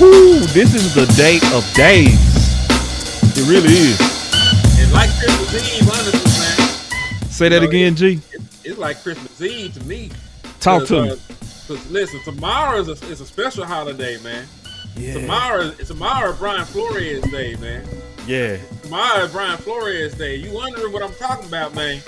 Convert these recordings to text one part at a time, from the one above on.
Whoo, this is the day of days. It really is. And like Christmas Eve, honestly, man. Say that again, G. It's like Christmas Eve to me. Talk to me. Because listen, tomorrow is a special holiday, man. Yeah. Tomorrow is Brian Flores Day, man. Yeah. Tomorrow is Brian Flores Day. You wondering what I'm talking about, man?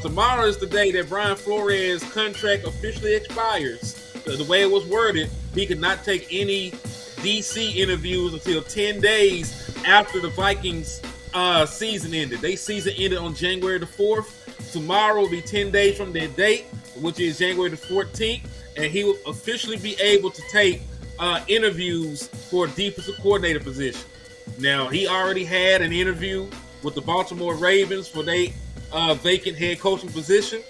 Tomorrow is the day that Brian Flores' contract officially expires. The way it was worded, he could not take any DC interviews until 10 days after the Vikings season ended. Their season ended on January the 4th. Tomorrow will be 10 days from that date, which is January the 14th, and he will officially be able to take interviews for a defensive coordinator position. Now, he already had an interview with the Baltimore Ravens for their vacant head coaching position,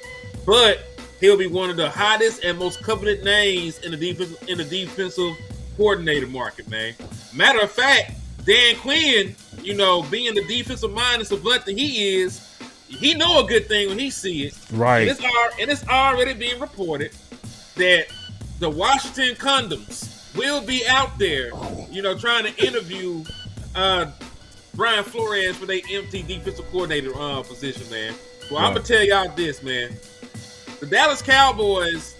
but he'll be one of the hottest and most coveted names in the defensive coordinator market, man. Matter of fact, Dan Quinn, being the defensive mind and savant that he is, he know a good thing when he see it. Right. And it's already being reported that the Washington Condoms will be out there, trying to interview Brian Flores for their empty defensive coordinator position, man. Well, I'm gonna tell y'all this, man. The Dallas Cowboys,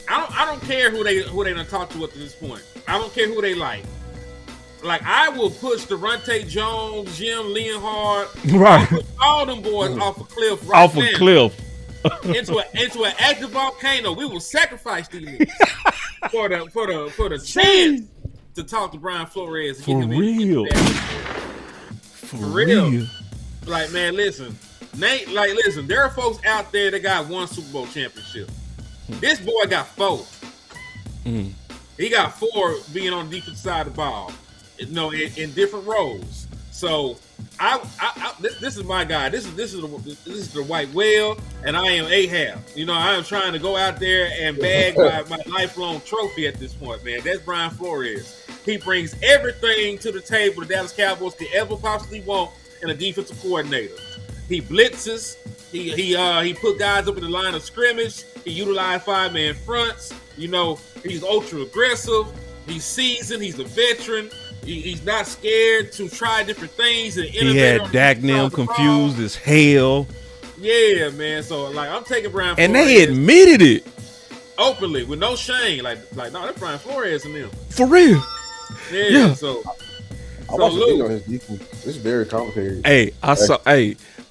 I don't care who they done talk to up to this point. I don't care who they like. Like, I will push Devontae Jones, Jim Lehard, right, all them boys off a cliff into an active volcano. We will sacrifice these niggas for the chance to talk to Brian Flores. For real. For real. Like, man, listen. Listen, there are folks out there that got one Super Bowl championship. This boy got 4. He got 4 being on the defensive side of the ball, in different roles. So this is my guy. This is the white whale, and I am Ahab. I am trying to go out there and bag my lifelong trophy at this point, man. That's Brian Flores. He brings everything to the table the Dallas Cowboys could ever possibly want in a defensive coordinator. He blitzes. He put guys up in the line of scrimmage. He utilized 5-man fronts. He's ultra aggressive. He's seasoned. He's a veteran. He's not scared to try different things. And he had Dak now confused as hell. Yeah, man. So, I'm taking Brian Flores. And they admitted it. Openly, with no shame. No, that's Brian Flores and them. For real. Yeah. So I watched a video on his defense. It's very complicated.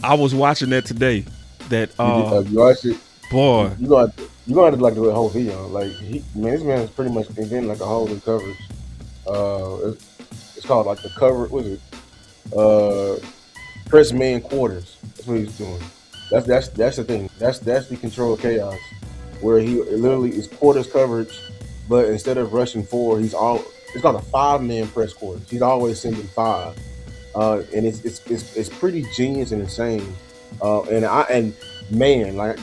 I was watching that today. That you watched it? Boy. You're gonna have to do a whole video. This man is pretty much inventing a whole new coverage. It's called the cover. What is it? Press man quarters. That's what he's doing. That's the thing. That's the control chaos, where he literally is quarters coverage, but instead of rushing 4, it's called a 5-man press quarters. He's always sending 5, and it's pretty genius and insane.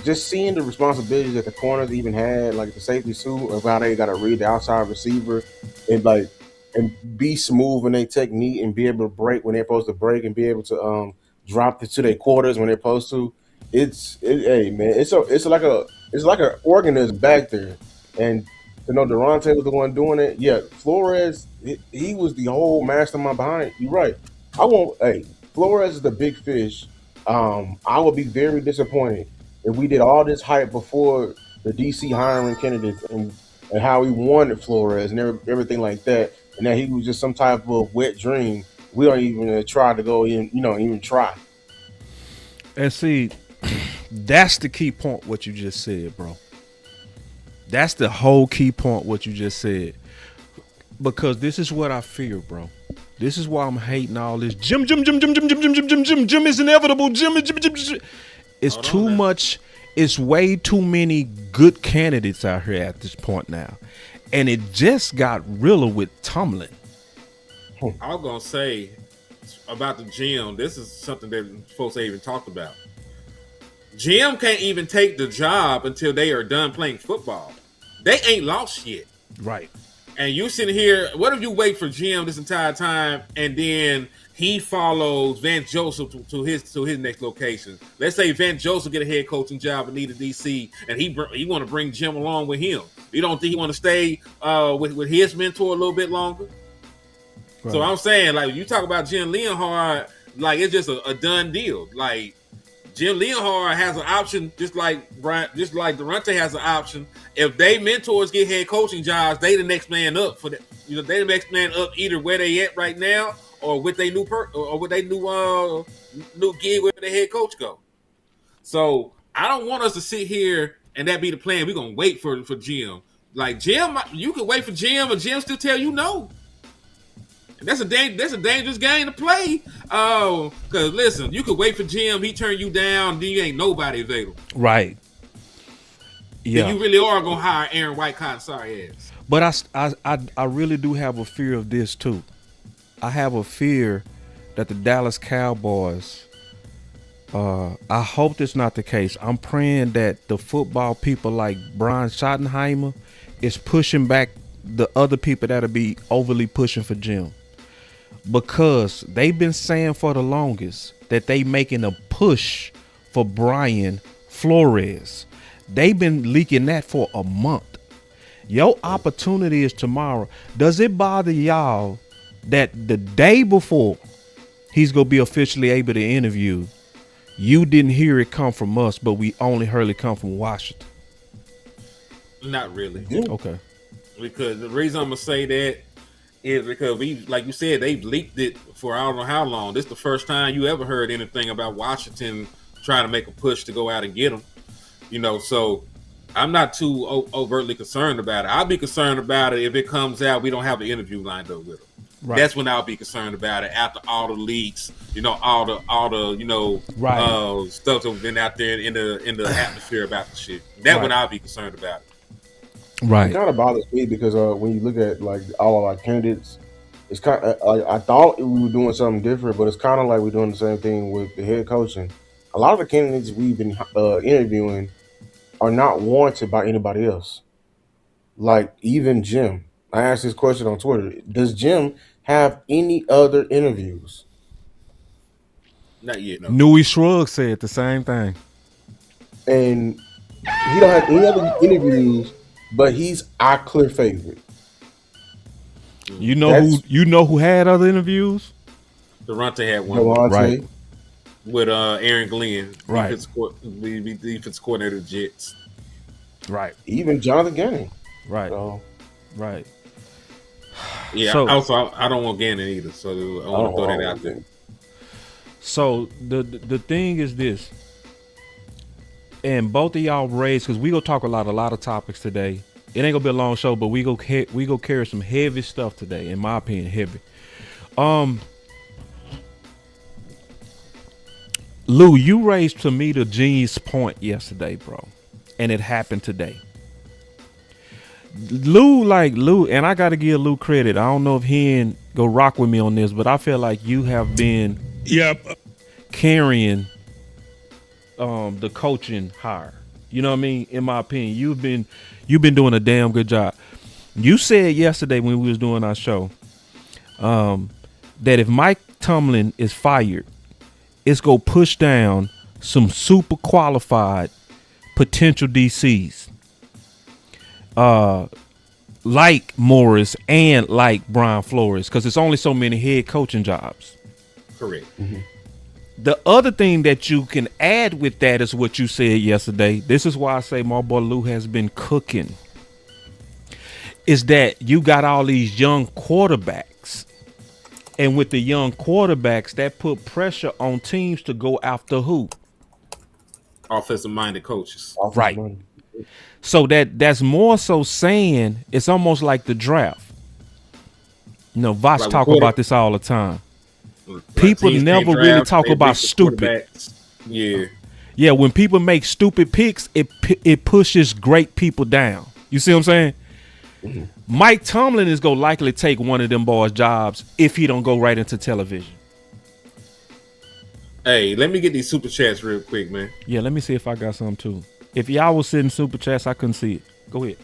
Just seeing the responsibilities that the corners even had, like the safety suit, of how they got to read the outside receiver, and be smooth in their technique and be able to break when they're supposed to break and be able to drop to their quarters when they're supposed to. It's like an organism back there, and Durante was the one doing it. Yeah, Flores, he was the whole mastermind behind it. You're right. Flores is the big fish. I would be very disappointed if we did all this hype before the DC hiring candidates and how he wanted Flores and everything like that, and that he was just some type of wet dream. We don't even try to go in, even try. And see, that's the key point, what you just said, bro. That's the whole key point, what you just said. Because this is what I fear, bro. This is why I'm hating all this. Jim is inevitable. Jim. It's too much. It's way too many good candidates out here at this point now. And it just got realer with Tomlin. I was going to say about the Jim, this is something that folks ain't even talked about. Jim can't even take the job until they are done playing football. They ain't lost yet. Right. And you sitting here, what if you wait for Jim this entire time and then he follows Van Joseph to his next location? Let's say Van Joseph get a head coaching job and need a DC, and he want to bring Jim along with him. You don't think he want to stay with his mentor a little bit longer? So I'm saying, like, you talk about Jim Lehard, like it's just a done deal. Like Jim Lehard has an option, just like Durante has an option. If they mentors get head coaching jobs, they the next man up for that. You know, they the next man up either where they at right now or with they new or with they new gig where the head coach go. So I don't want us to sit here and that be the plan. We're gonna wait for Jim. Like Jim, you can wait for Jim, or Jim still tell you no. And that's a dangerous game to play. Oh, because listen, you could wait for Jim, he turn you down, then you ain't nobody available. Right. Yeah. Then you really are gonna hire Aaron White Cotton sorry ass. But I really do have a fear of this too. I have a fear that the Dallas Cowboys, I hope that's not the case. I'm praying that the football people like Brian Schottenheimer is pushing back the other people that'll be overly pushing for Jim. Because they've been saying for the longest that they making a push for Brian Flores. They've been leaking that for a month. Your opportunity is tomorrow. Does it bother y'all that the day before he's going to be officially able to interview, you didn't hear it come from us, but we only heard it come from Washington? Not really. Okay. Because the reason I'm going to say that is because like you said, they've leaked it for I don't know how long. This is the first time you ever heard anything about Washington trying to make a push to go out and get them. You know, so I'm not too overtly concerned about it. I'll be concerned about it if it comes out we don't have an interview lined up with them. Right. That's when I'll be concerned about it after all the leaks, you know, all the you know, stuff that's been out there in the atmosphere about the shit. That's when I'll be concerned about it. Right. It kind of bothers me because when you look at like all of our candidates, it's kind of I thought we were doing something different, but it's kind of like we're doing the same thing with the head coaching. A lot of the candidates we've been interviewing are not warranted by anybody else. Like even Jim. I asked this question on Twitter. Does Jim have any other interviews? Not yet, no. Newey Shrug said the same thing. And he don't have any other interviews, but he's our clear favorite. You know who had other interviews? Durante had one. Right. With Aaron Glenn, right? Defense coordinator of the Jets, right? Even Jonathan Gannon, right? So, right. Yeah. So, also, I don't want Gannon either, so I want to throw that out there. So the thing is this, and both of y'all raised because we gonna talk a lot of topics today. It ain't gonna be a long show, but we go carry some heavy stuff today. In my opinion, heavy. Lou, you raised to me the genius point yesterday, bro, and it happened today. Lou, and I got to give Lou credit. I don't know if he ain't go rock with me on this, but I feel like you have been carrying the coaching hire. You know what I mean? In my opinion, you've been doing a damn good job. You said yesterday when we was doing our show that if Mike Tomlin is fired, it's going to push down some super qualified potential DCs like Morris and like Brian Flores, because it's only so many head coaching jobs. Correct. Mm-hmm. The other thing that you can add with that is what you said yesterday. This is why I say my boy Lou has been cooking. Is that you got all these young quarterbacks. And with the young quarterbacks, that put pressure on teams to go after who? Offensive-minded coaches. Right. So that's more so saying it's almost like the draft. You know, Vosh like talk about this all the time. People never really talk about stupid. Yeah. Yeah, when people make stupid picks, it pushes great people down. You see what I'm saying? Mm-hmm. Mike Tomlin is going to likely take one of them boys' jobs if he don't go right into television. Hey, let me get these super chats real quick, man. Yeah, let me see if I got some too. If y'all was sitting super chats, I couldn't see it. Go ahead.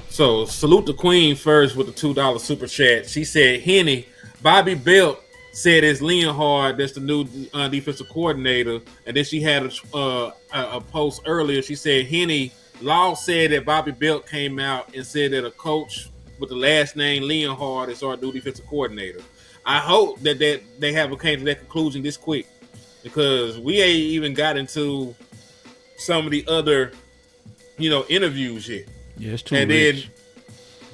So, salute the queen first with the $2 super chat. She said, Henny, Bobby Belt said it's Lehard that's the new defensive coordinator. And then she had a post earlier. She said, Henny, Law said that Bobby Belt came out and said that a coach with the last name Lehard as our new defensive coordinator. I hope that they haven't came to that conclusion this quick, because we ain't even got into some of the other, interviews yet. Yeah, it's too and rich.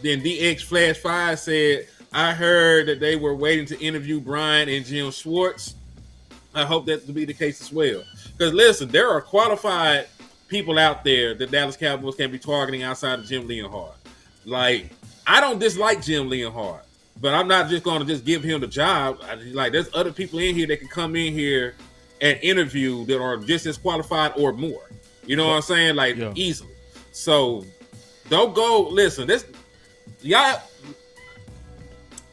Then DX Flash 5 said, I heard that they were waiting to interview Brian and Jim Schwartz. I hope that to be the case as well. Because listen, there are qualified people out there that Dallas Cowboys can be targeting outside of Jim Lehard. Like, I don't dislike Jim Lehard, but I'm not just going to just give him the job. There's other people in here that can come in here and interview that are just as qualified or more. You know what I'm saying? Easily. So don't go. Listen, y'all.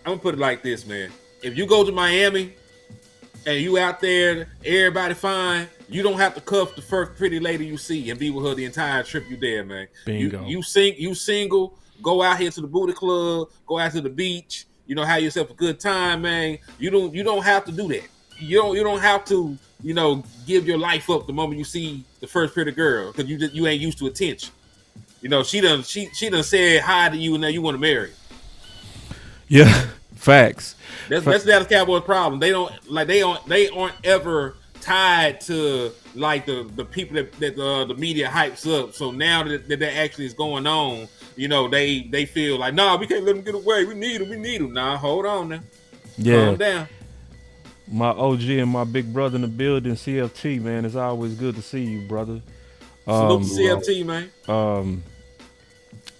I'm gonna put it like this, man. If you go to Miami and you out there, everybody fine, you don't have to cuff the first pretty lady you see and be with her the entire trip you there, man. Bingo. You single, go out here to the booty club, go out to the beach, have yourself a good time, man. You don't have to do that. You don't have to, give your life up the moment you see the first pretty girl, because you ain't used to attention. She done said hi to you and now you want to marry her. Yeah, facts. That's Dallas Cowboys' problem. They aren't ever tied to the people that the media hypes up. So now that actually is going on, they feel like, nah, we can't let them get away. We need them. Nah, hold on now. Yeah. Calm down. My OG and my big brother in the building, CFT, man. It's always good to see you, brother. Salute to CFT, man.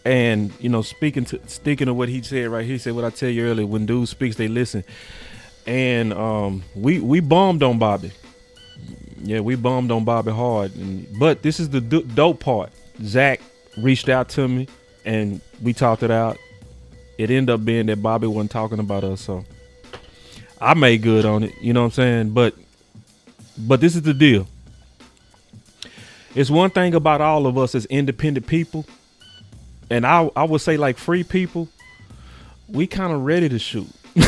And sticking to what he said, right? He said what I tell you earlier: when dudes speaks, they listen. And we bombed on Bobby. Yeah, we bombed on Bobby hard. But this is the dope part. Zach reached out to me, and we talked it out. It ended up being that Bobby wasn't talking about us, so I made good on it. You know what I'm saying? But this is the deal. It's one thing about all of us as independent people. And I would say, like, free people, we kind of ready to shoot. We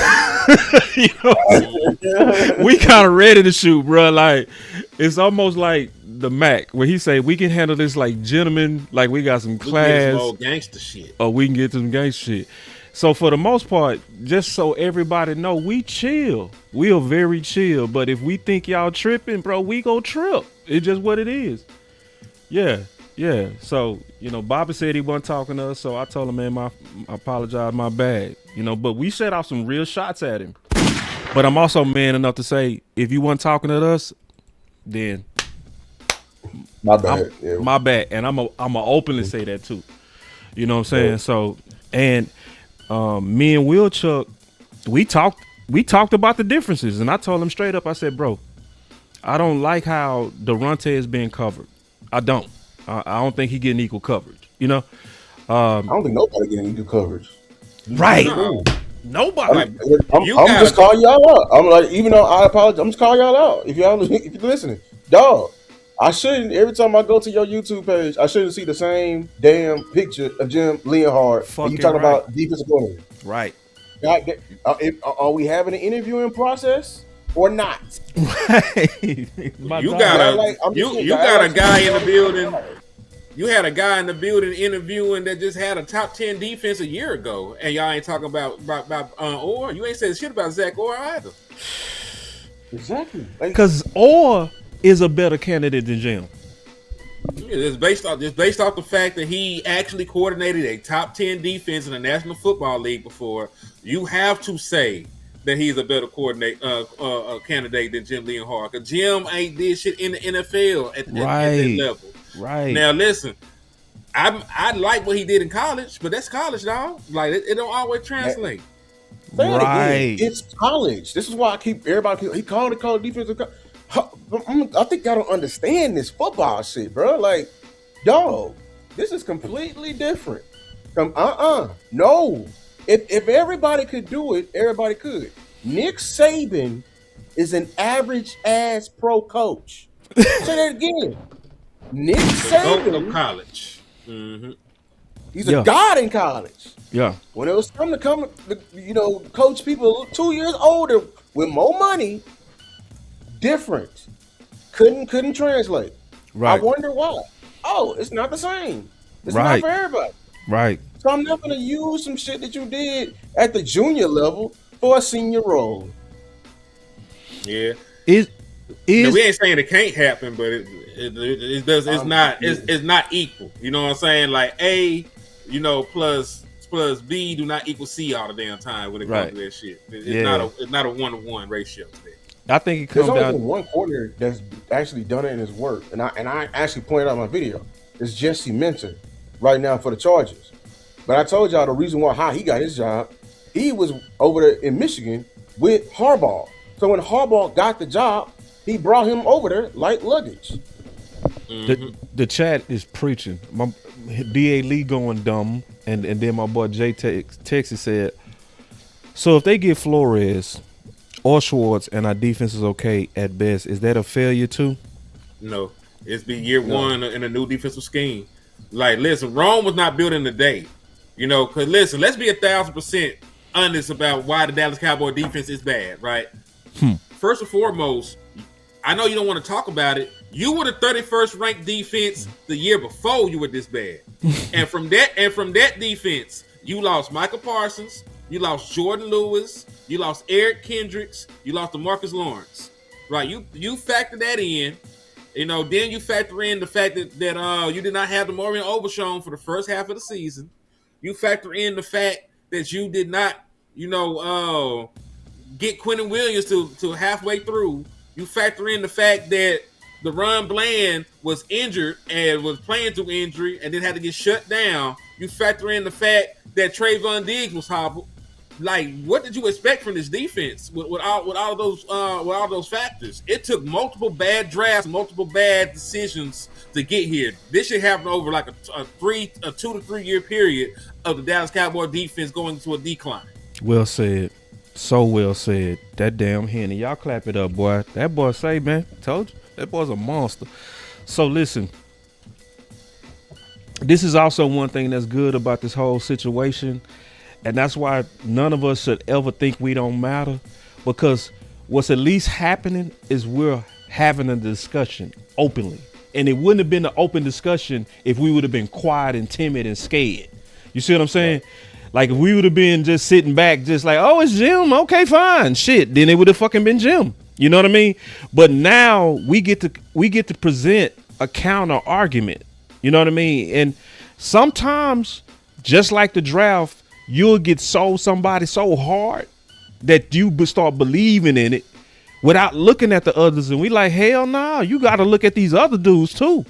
kind of ready to shoot, bro. Like, it's almost like the Mac, where he say we can handle this like gentlemen, like we got some class. We can get some old gangster shit. Or we can get some gangster shit. So for the most part, just so everybody know, we chill. We are very chill. But if we think y'all tripping, bro, we go trip. It's just what it is. Yeah. Yeah, so, Bobby said he wasn't talking to us, so I told him, man, I apologize, my bad. But we set off some real shots at him. But I'm also man enough to say, if you weren't talking to us, then my bad. My bad. And I'm a openly say that too. You know what I'm saying? Yeah. So, and me and Will Chuck, we talked about the differences, and I told him straight up, I said, bro, I don't like how Durante is being covered. I don't. I don't think he getting equal coverage. I don't think nobody getting equal coverage. Right. Nobody. I'm just calling y'all out. I'm like, even though I apologize, I'm just calling y'all out. If you're listening, dog, I shouldn't. Every time I go to your YouTube page, I shouldn't see the same damn picture of Jim Lehard. And you talking about defensive coordinator. Right. Are we having an interviewing process or not? You got a guy in the building. You had a guy in the building interviewing that just had a top 10 defense a year ago, and y'all ain't talking about Orr. You ain't saying shit about Zach Orr either. Exactly. Because Orr is a better candidate than Jim. It's based off the fact that he actually coordinated a top 10 defense in the National Football League before. You have to say that he's a better candidate than Jim Lehard. Because Jim ain't did shit in the NFL at that level. Right. Now listen, I like what he did in college, but that's college, dog. Like it don't always translate. Right. It's college. This is why he called it defensive. I think y'all don't understand this football shit, bro. Like, dog, this is completely different from no. If everybody could do it, everybody could. Nick Saban is an average ass pro coach. Say that again. Nick Saban, college. Mm-hmm. He's a god in college. Yeah. When it was time to come, coach people 2 years older with more money, different. Couldn't translate. Right. I wonder why. Oh, it's not the same. It's not for everybody. Right. So I'm not gonna use some shit that you did at the junior level for a senior role. Yeah. Is No, is we ain't saying it can't happen, but it does. It's not equal. You know what I'm saying? Like A, plus B do not equal C all the damn time when it comes to that shit. It's not a 1-to-1 ratio. I think it There's comes only down. been one coordinator that's actually done it in his work, and I actually pointed out in my video. It's Jesse Minter right now for the Chargers. But I told y'all the reason why how he got his job. He was over there in Michigan with Harbaugh. So when Harbaugh got the job, he brought him over there like luggage. The chat is preaching. My DA Lee going dumb, and then my boy Jay Texas said, so if they get Flores or Schwartz and our defense is okay at best, is that a failure too? No, it's been year one in a new defensive scheme. Like, listen, Rome was not built in a day. Because listen, let's be 1,000% honest about why the Dallas Cowboy defense is bad, right? First and foremost, I know you don't want to talk about it. You were the 31st ranked defense the year before you were this bad. and from that defense, you lost Micah Parsons, you lost Jordan Lewis, you lost Eric Kendricks, you lost DeMarcus Lawrence. Right? You factor that in. Then you factor in the fact that you did not have DeMaurian Overshown for the first half of the season. You factor in the fact that you did not, get Quentin Williams to halfway through. You factor in the fact that DeRon Bland was injured and was playing through injury and then had to get shut down. You factor in the fact that Trayvon Diggs was hobbled. Like, what did you expect from this defense with all of those factors? It took multiple bad drafts, multiple bad decisions to get here. This should happen over like a 2 to 3 year period of the Dallas Cowboy defense going into a decline. Well said. So well said. That damn Henny. Y'all clap it up, boy. That boy say, man, told you. That boy's a monster. So listen, this is also one thing that's good about this whole situation. And that's why none of us should ever think we don't matter. Because what's at least happening is we're having a discussion openly. And it wouldn't have been an open discussion if we would have been quiet and timid and scared. You see what I'm saying? Like, if we would have been just sitting back, just like, oh, it's Jim. Okay, fine. Shit. Then it would have fucking been Jim. You know what I mean? But now we get to present a counter argument. You know what I mean? And sometimes, just like the draft, you'll get sold somebody so hard that you start believing in it without looking at the others. And we like, hell no, you got to look at these other dudes too.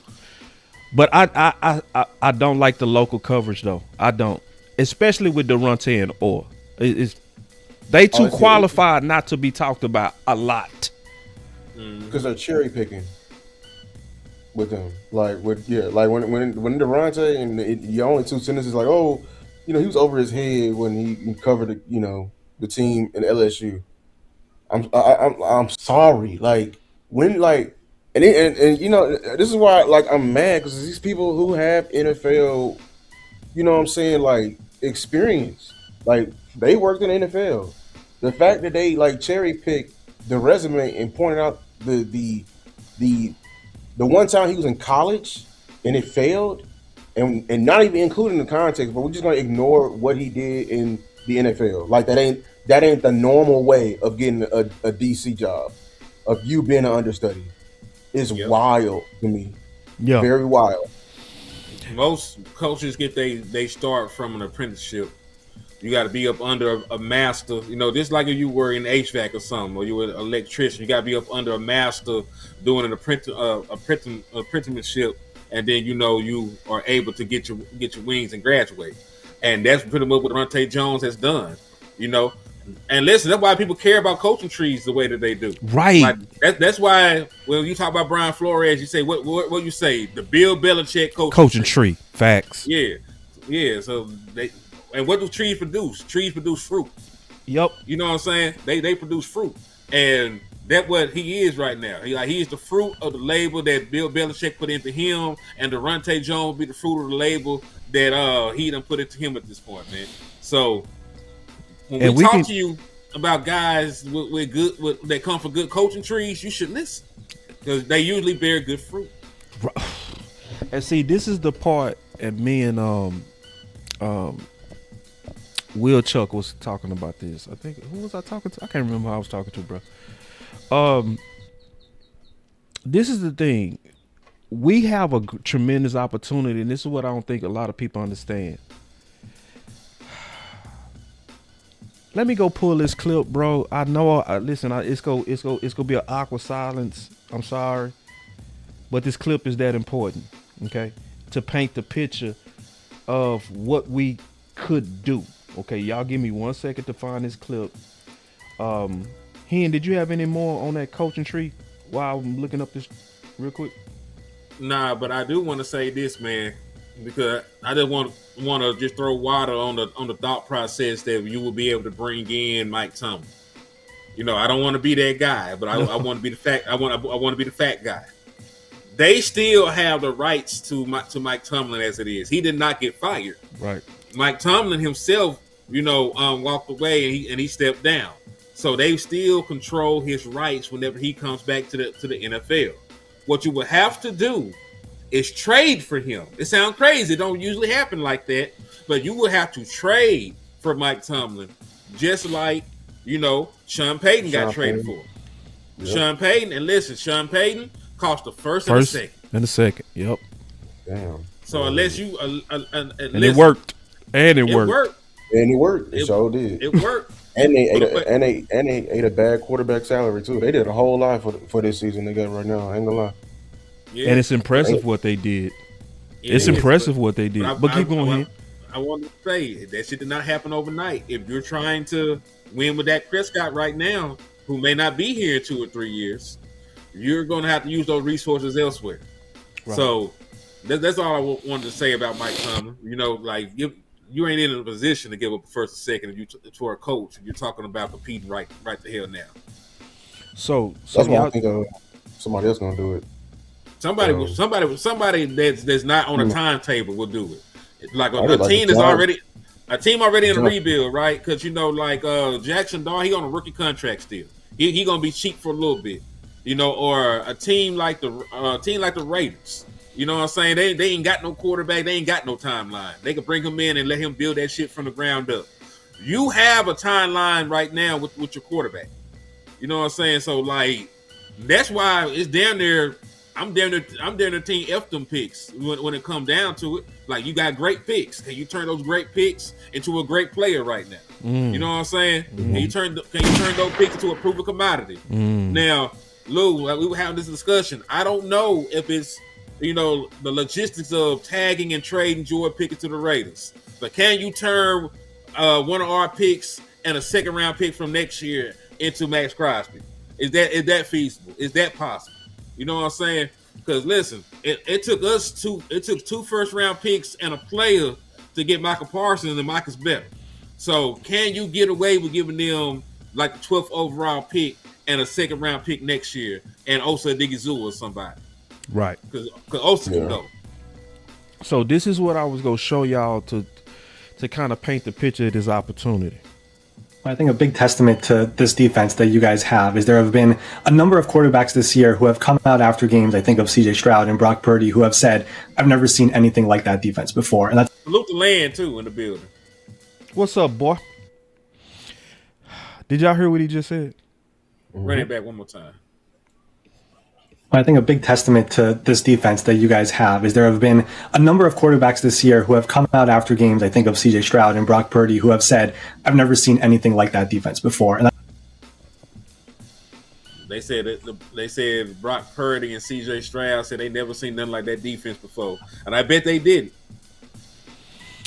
But I don't like the local coverage though. I don't. Especially with Durante and Orr. They too qualified not to be talked about a lot. Because they're cherry picking with them. Like when Durante and your only two sentences like, oh, he was over his head when he covered the team in LSU. I'm sorry. Like when and this is why I'm mad because these people who have NFL, experience, they worked in the NFL. The fact that they cherry picked the resume and pointed out the one time he was in college and it failed, and not even including the context, but we're just gonna ignore what he did in the NFL. That ain't the normal way of getting a DC job, of you being an understudy. It's wild to me. Yeah, very wild. Most coaches get they start from an apprenticeship. You got to be up under a master. Just like if you were in HVAC or something, or you were an electrician, you got to be up under a master doing an apprenticeship, and then you are able to get your wings and graduate. And that's pretty much what Ronte Jones has done. And listen, that's why people care about coaching trees the way that they do. Right. That's why when you talk about Brian Flores, you say what you say? The Bill Belichick coaching tree. Facts. Yeah. So and what do trees produce? Trees produce fruit. Yep. You know what I'm saying? They produce fruit, and that's what he is right now. He is the fruit of the label that Bill Belichick put into him, and Durante Jones be the fruit of the label that he done put into him at this point, man. So when we talk to you about guys that come from good coaching trees, you should listen because they usually bear good fruit. And see, this is the part, and me and Will Chuck was talking about this. I think who was I talking to? I can't remember who I was talking to, bro. This is the thing. We have a tremendous opportunity, and this is what I don't think a lot of people understand. Let me go pull this clip, bro. I know. Listen, it's gonna be an awkward silence. I'm sorry, but this clip is that important, okay? To paint the picture of what we could do. Okay, y'all give me 1 second to find this clip. Hen, did you have any more on that coaching tree while I'm looking up this real quick? Nah, but I do want to say this, man, because I just want to just throw water on the thought process that you will be able to bring in Mike Tomlin. You know, I don't want to be that guy, but I want to be the fact. I want to be the fact guy. They still have the rights to Mike Tomlin as it is. He did not get fired. Right. Mike Tomlin himself, walked away and he stepped down. So they still control his rights whenever he comes back to the NFL. What you will have to do is trade for him. It sounds crazy. It don't usually happen like that, but you will have to trade for Mike Tomlin, just like, Sean Payton got traded for. Yep. Sean Payton, and listen, Sean Payton cost the first and the second. And the second, yep. Damn. So unless you, and it worked. And it worked. And it worked. It sure did. It worked. And they ate a bad quarterback salary too. They did a whole lot for this season they got right now. I ain't gonna lie. Yeah. And it's impressive what they did. It's impressive what they did. But keep going. I want to say that shit did not happen overnight. If you're trying to win with Dak Prescott right now, who may not be here in 2 or 3 years, you're going to have to use those resources elsewhere. Right. So that's all I wanted to say about Mike Tomlin. You ain't in a position to give up a first or second if you to a coach. You're talking about competing right the hell now. So that's why I think somebody else gonna do it. Somebody that's not on a timetable will do it. Like a team is already in a rebuild, right? Because Jackson Dawg, he on a rookie contract still. He gonna be cheap for a little bit, or a team like the Raiders. You know what I'm saying? They ain't got no quarterback. They ain't got no timeline. They could bring him in and let him build that shit from the ground up. You have a timeline right now with your quarterback. You know what I'm saying? So that's why it's down there. I'm down there team F them picks when it comes down to it. Like, you got great picks. Can you turn those great picks into a great player right now? You know what I'm saying? Can you turn those picks into a proven commodity? Now, Lou, we were having this discussion. I don't know if it's the logistics of tagging and trading Jordan Pickett to the Raiders. But can you turn one of our picks and a second round pick from next year into Max Crosby? Is that feasible? Is that possible? You know what I'm saying? Because listen, it took 2 first round picks and a player to get Micah Parsons, and Micah's better. So can you get away with giving them like the 12th overall pick and a second round pick next year and Osa Odigizua or somebody? Right. Because Osa can go. So this is what I was going to show y'all to kind of paint the picture of this opportunity. I think a big testament to this defense that you guys have is there have been a number of quarterbacks this year who have come out after games. I think of C.J. Stroud and Brock Purdy, who have said, "I've never seen anything like that defense before." And that's salute the land too in the building. What's up, boy? Did y'all hear what he just said? Run it back one more time. I think a big testament to this defense that you guys have is there have been a number of quarterbacks this year who have come out after games. I think of C.J. Stroud and Brock Purdy, who have said, "I've never seen anything like that defense before." And they said Brock Purdy and C.J. Stroud said they never seen nothing like that defense before, and I bet they didn't.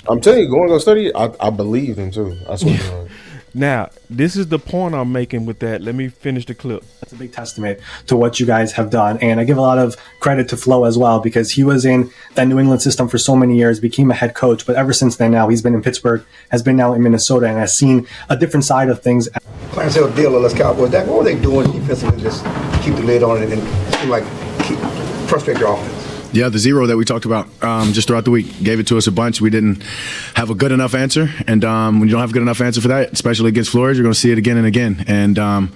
I'm telling you, going to go study, I believe them too. I swear to God. Now, this is the point I'm making with that. Let me finish the clip. That's a big testament to what you guys have done. And I give a lot of credit to Flo as well, because he was in that New England system for so many years, became a head coach. But ever since then, now he's been in Pittsburgh, has been now in Minnesota, and has seen a different side of things. Clarence Hill deal, Dallas Cowboys. What were they doing defensively? Just keep the lid on it and seem like frustrate your offense. Yeah, the zero that we talked about just throughout the week gave it to us a bunch. We didn't have a good enough answer, and when you don't have a good enough answer for that, especially against Flores, you're going to see it again and again. And and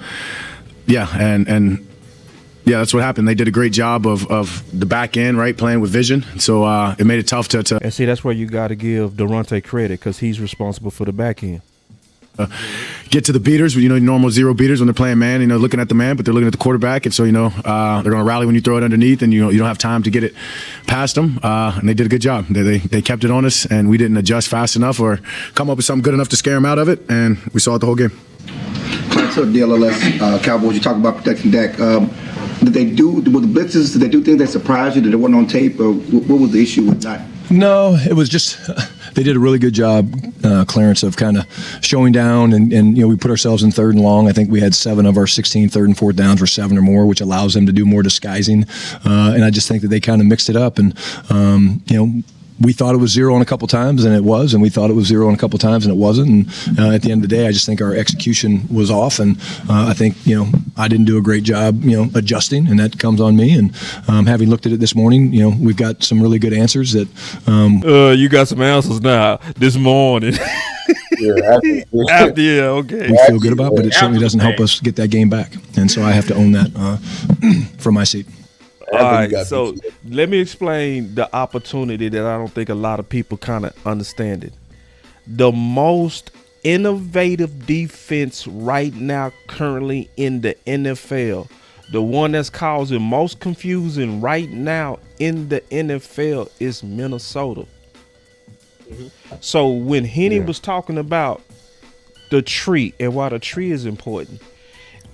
Yeah, that's what happened. They did a great job of the back end, right, playing with vision. So it made it tough to And see, that's where you got to give Durante credit because he's responsible for the back end. Get to the beaters, normal zero beaters when they're playing man, looking at the man, but they're looking at the quarterback. And so, they're going to rally when you throw it underneath and, you don't have time to get it past them. And they did a good job. They kept it on us and we didn't adjust fast enough or come up with something good enough to scare them out of it. And we saw it the whole game. To the DLLS Cowboys, you talk about protecting Dak. Did they do with the blitzes? Did they do things that surprised you that it wasn't on tape, or what was the issue with that? No, it was just they did a really good job, Clarence, of kind of showing down, and we put ourselves in 3rd and long. I think we had 7 of our 16 3rd and 4th downs were 7 or more, which allows them to do more disguising. And I just think that they kind of mixed it up, and we thought it was 0 on a couple times, and it was, and we thought it was 0 on a couple times, and it wasn't. And at the end of the day, I just think our execution was off, and I think I didn't do a great job, adjusting, and that comes on me. And having looked at it this morning, we've got some really good answers that. You got some answers now this morning. After, yeah, okay. We feel good about, but it certainly doesn't help us get that game back, and so I have to own that from my seat. All right, so let me explain the opportunity that I don't think a lot of people kind of understand it. The most innovative defense right now currently in the NFL, the one that's causing most confusion right now in the NFL is Minnesota. So when Henny was talking about the tree and why the tree is important,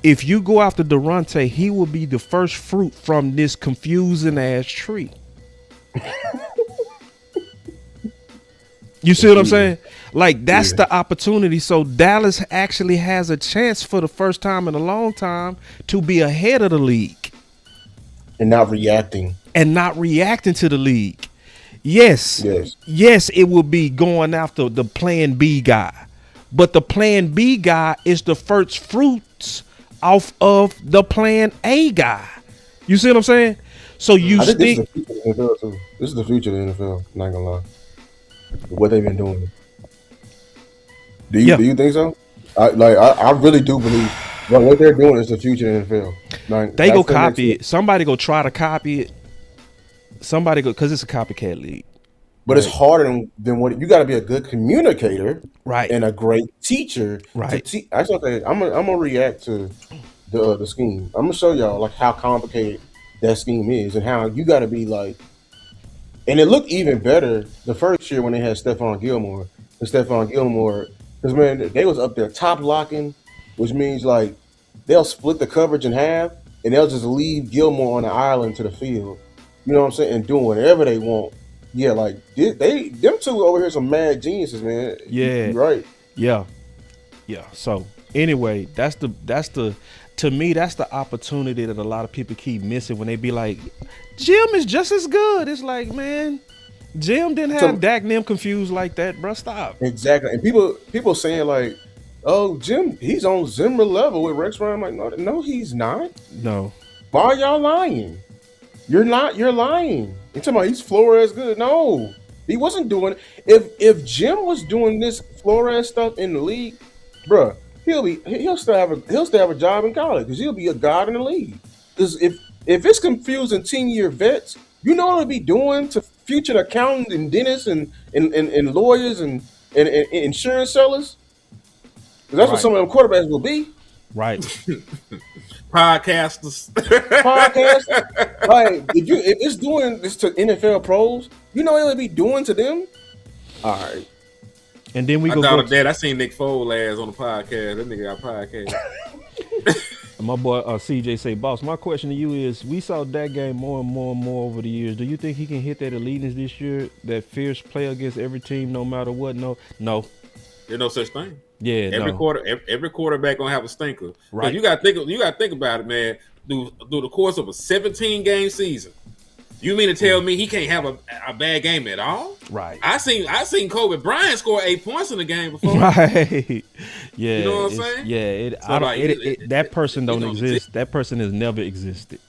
if you go after Durante, he will be the first fruit from this confusing ass tree. You see what I'm saying? Like, that's the opportunity. So Dallas actually has a chance for the first time in a long time to be ahead of the league. And not reacting. To the league. Yes, it will be going after the plan B guy. But the plan B guy is the first fruits off of the plan A guy. You see what I'm saying? So you think this is the future of the NFL, not gonna lie. What they've been doing. Do you think so? I really do believe what they're doing is the future of the NFL. They go copy it. Somebody go try to copy it. Somebody go, because it's a copycat league. But it's harder than what you got to be a good communicator, right, and a great teacher, right. That's okay. I'm gonna react to the scheme. I'm gonna show y'all like how complicated that scheme is and how you got to be like. And it looked even better the first year when they had Stephon Gilmore. Because man, they was up there top locking, which means like they'll split the coverage in half and they'll just leave Gilmore on the island to the field. You know what I'm saying? And doing whatever they want. Yeah, like them two over here some mad geniuses, man. Yeah, you're right. Yeah. So anyway, that's the to me that's the opportunity that a lot of people keep missing when they be like, Jim is just as good. It's like, man, Jim didn't have Dak and them confused like that, bro. Stop. Exactly. And people saying like, oh, Jim, he's on Zimmer level with Rex Ryan. I'm like, no, he's not. No. Why are y'all lying? You're not. You're lying. You're talking about he's Flores good. No, he wasn't doing it. If Jim was doing this Flores stuff in the league, bruh, he'll still have a job in college because he'll be a god in the league. Because if it's confusing 10-year vets, you know what he'll be doing to future accountants and dentists and lawyers and insurance sellers. Because that's what some of them quarterbacks will be. Right. Podcasters. Like if it's doing this to NFL pros, you know what it'll be doing to them. All right. And then I seen Nick Foles last on the podcast. That nigga got a podcast. My boy CJ say, boss, my question to you is, we saw that game more and more over the years. Do you think he can hit that eliteness this year, that fierce play against every team no matter what? No. There's no such thing. Yeah, every quarterback gonna have a stinker. Right. You gotta think about it, man. Through the course of a 17-game season, you mean to tell me he can't have a bad game at all? Right. I seen Kobe Bryant score 8 points in the game before. Right. Yeah. You know what I'm saying? Yeah. That person don't exist. That person has never existed.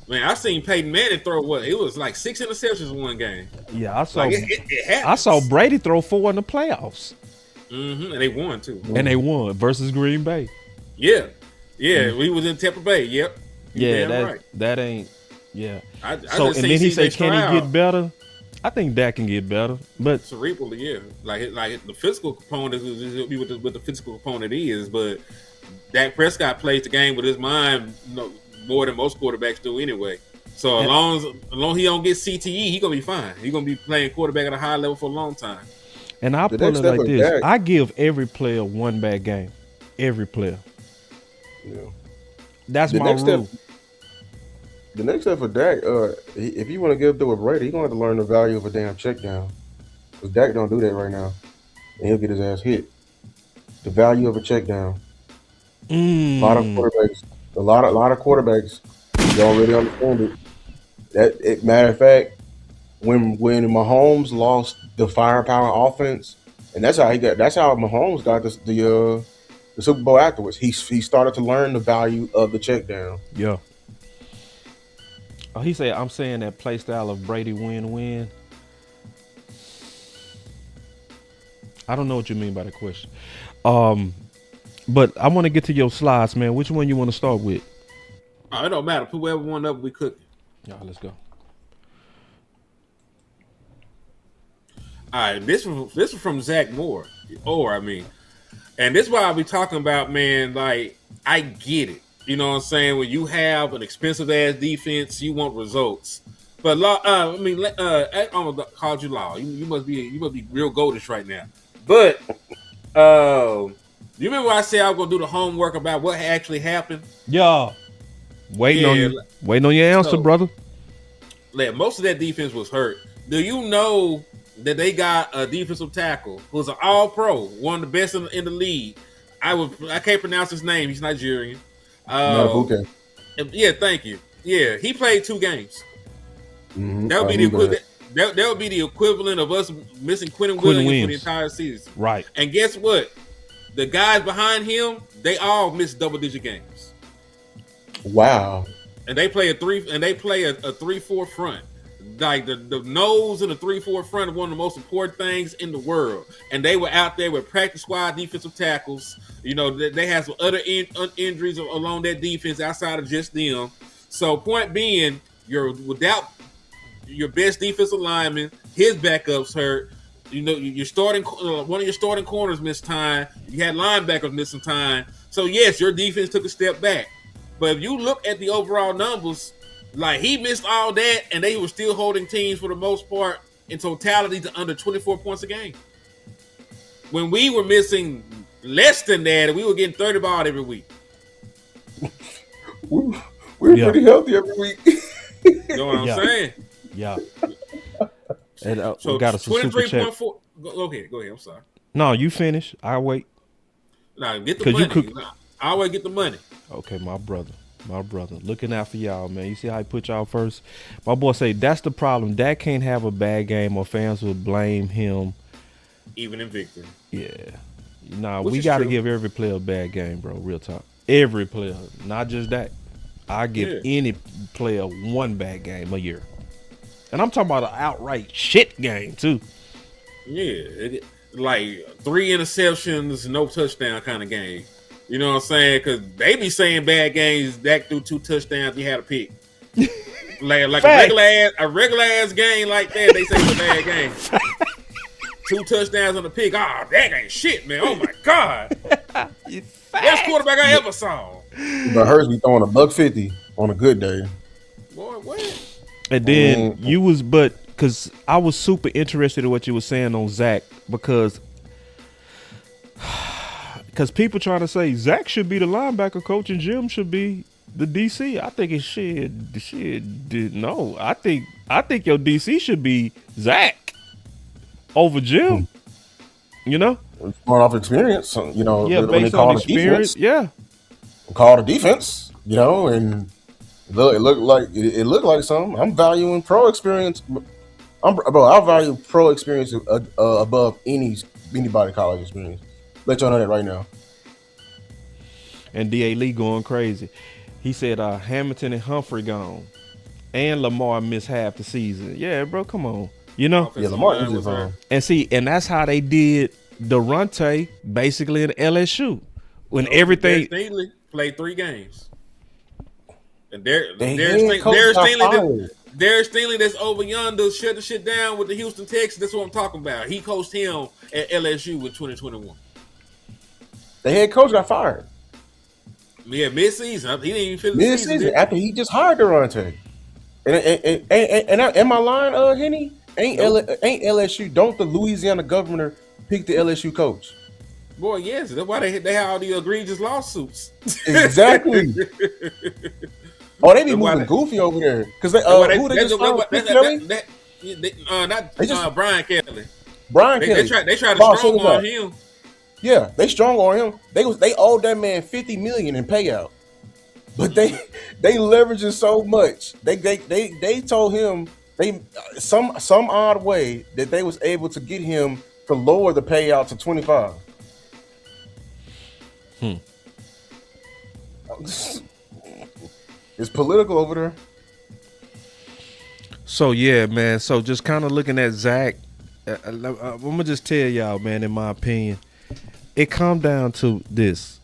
Man, I seen Peyton Manning throw it was like 6 interceptions in one game. Yeah, I saw. Like it happens. I saw Brady throw 4 in the playoffs. Mm-hmm. And they won too. And they won versus Green Bay. Yeah. We was in Tampa Bay. Yep. Yeah, damn right. that ain't. Yeah. I So just and seen then he CJ said, "Can he Stroud get better?" I think Dak can get better, but cerebrally, yeah. Like the physical component is what the physical component is, but Dak Prescott plays the game with his mind more than most quarterbacks do anyway. So as long as he don't get CTE, he gonna be fine. He gonna be playing quarterback at a high level for a long time. and I put it like this: I give every player one bad game, every player. Yeah. That's my rule. The next step for Dak, if you want to get through with Brady, he's gonna have to learn the value of a damn check down. Because Dak don't do that right now, and he'll get his ass hit. The value of a check down. A lot of quarterbacks, you already understand it. Matter of fact, when Mahomes lost the firepower offense, and that's how Mahomes got the Super Bowl afterwards. He started to learn the value of the check down. Yeah. Oh, he said, "I'm saying that play style of Brady win-win." I don't know what you mean by the question. But I want to get to your slides, man. Which one you want to start with? Oh, it don't matter. Put whatever one up we cooking. Yeah, let's go. All right, this is from Zach Moore. And this is why I be talking about, man. Like, I get it. You know what I'm saying? When you have an expensive ass defense, you want results. But I called you Law. You must be real goldish right now. But you remember I said I was gonna do the homework about what actually happened? Yeah. Waiting on your answer, brother. Like, most of that defense was hurt. Do you know that they got a defensive tackle who's an all-pro, one of the best in the league? I can't pronounce his name. He's Nigerian. Okay. Yeah, thank you. Yeah, he played 2 games. Mm-hmm. That would be the equivalent. That would be the equivalent of us missing Quentin Williams for the entire season. Right. And guess what? The guys behind him, they all missed double-digit games. Wow. And they play a 3-4 front. Like the nose and the 3-4 front are one of the most important things in the world. And they were out there with practice squad defensive tackles. You know, they had some other injuries along that defense outside of just them. So point being, without your best defensive lineman, his backups hurt. You know, you're starting one of your starting corners missed time. You had linebackers missing time. So yes, your defense took a step back. But if you look at the overall numbers, like, he missed all that, and they were still holding teams for the most part in totality to under 24 points a game. When we were missing less than that, and we were getting 30 ball every week. We're pretty healthy every week. You know what I'm saying? Yeah. And, so we got a 23.4. Go ahead. I'm sorry. No, you finish. I'll wait. Nah, get the money. I always get the money. Okay, my brother. Looking out for y'all, man. You see how he put y'all first? My boy say that's the problem. Dak can't have a bad game or fans will blame him. Even in victory. Yeah. Nah, we got to give every player a bad game, bro. Real talk. Every player. Not just Dak. I give any player one bad game a year. And I'm talking about an outright shit game, too. Yeah. Like 3 interceptions, no touchdown kind of game. You know what I'm saying? Because they be saying bad games. Dak threw 2 touchdowns. He had a pick. like a regular ass game like that. They say it's a bad game. 2 touchdowns on the pick. Dak ain't shit, man. Oh my god. Best quarterback I ever saw. But Hurts be throwing $150 on a good day. Boy, what? And then because I was super interested in what you were saying on Zach because people trying to say Zach should be the linebacker coach and Jim should be the DC. I think it should. No, I think your DC should be Zach over Jim. You know, going off experience. You know, yeah, based on experience. Yeah, call the defense. You know, and it looked like something. I'm valuing pro experience. I value pro experience above anybody college experience. Let y'all know that right now. And D.A. Lee going crazy. He said Hamilton and Humphrey gone. And Lamar missed half the season. Yeah, bro, come on. You know? Yeah, Lamar is on. And that's how they did Durante basically in LSU. When everything Stingley played 3 games. And head coach got fired. Darius Stingley that's over yonder shut the shit down with the Houston Texans. That's what I'm talking about. He coached him at LSU with 2021. The head coach got fired. Yeah, mid-season. He didn't even finish mid-season after he just hired Durante. And am I lying, Henny? Ain't LSU? Don't the Louisiana governor pick the LSU coach? Boy, yes. That's why they have all the egregious lawsuits. Exactly. Oh, they be moving goofy over there because who they just found? Not Brian Kelly. Brian Kelly. They tried to strong on him. Yeah, they strong on him. They owed that man $50 million in payout, but they leveraging so much. They told him some odd way that they was able to get him to lower the payout to 25. It's political over there. So yeah, man. So just kind of looking at Zach, I'm gonna just tell y'all, man. In my opinion, it come down to this: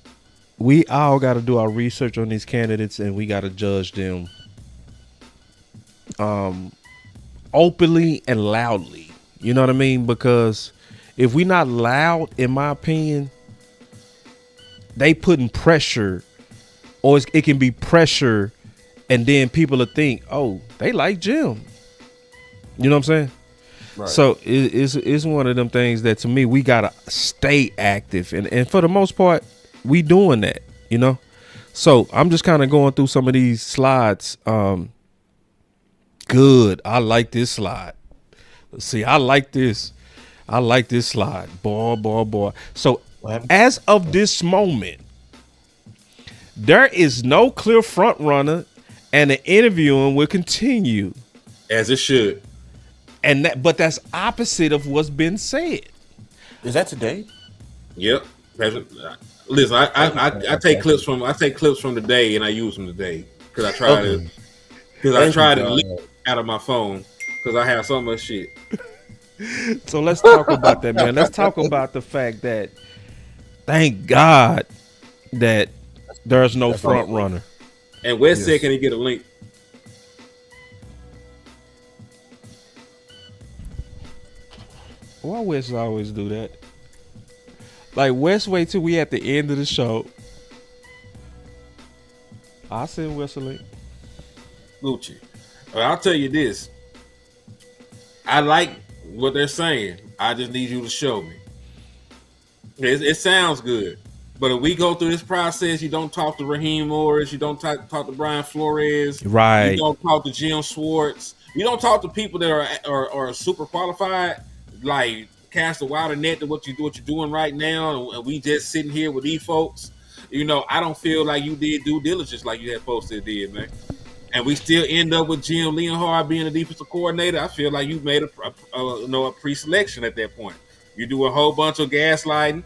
we all got to do our research on these candidates, and we got to judge them, openly and loudly. You know what I mean? Because if we not loud, in my opinion, they putting pressure, or it can be pressure. And then people will think, oh, they like Jim. You know what I'm saying? Right. So it's one of them things that to me, we got to stay active. And for the most part, we doing that, you know? So I'm just kind of going through some of these slides. Good. I like this slide. Let's see. I like this slide. Boy. So as of this moment, there is no clear front runner. And the interviewing will continue as it should, but that's opposite of what's been said. Is that today? Yep. Listen, I take clips from the day and I use them today because I try to leak out of my phone because I have so much shit. So let's talk about that, man. Let's talk about the fact that thank God that there's no front runner. And Wes said, can he get a link? Why Wes always do that? Like, Wes wait till we at the end of the show. I'll send Wes a link. Gucci. I'll tell you this. I like what they're saying. I just need you to show me. It sounds good. But if we go through this process, you don't talk to Raheem Morris, you don't talk to Brian Flores, right? You don't talk to Jim Schwartz, you don't talk to people that are super qualified, like cast a wider net than what you're doing right now, and we just sitting here with these folks. You know, I don't feel like you did due diligence like you had posted did, man. And we still end up with Jim Lehard being the defensive coordinator. I feel like you made a pre-selection at that point. You do a whole bunch of gaslighting,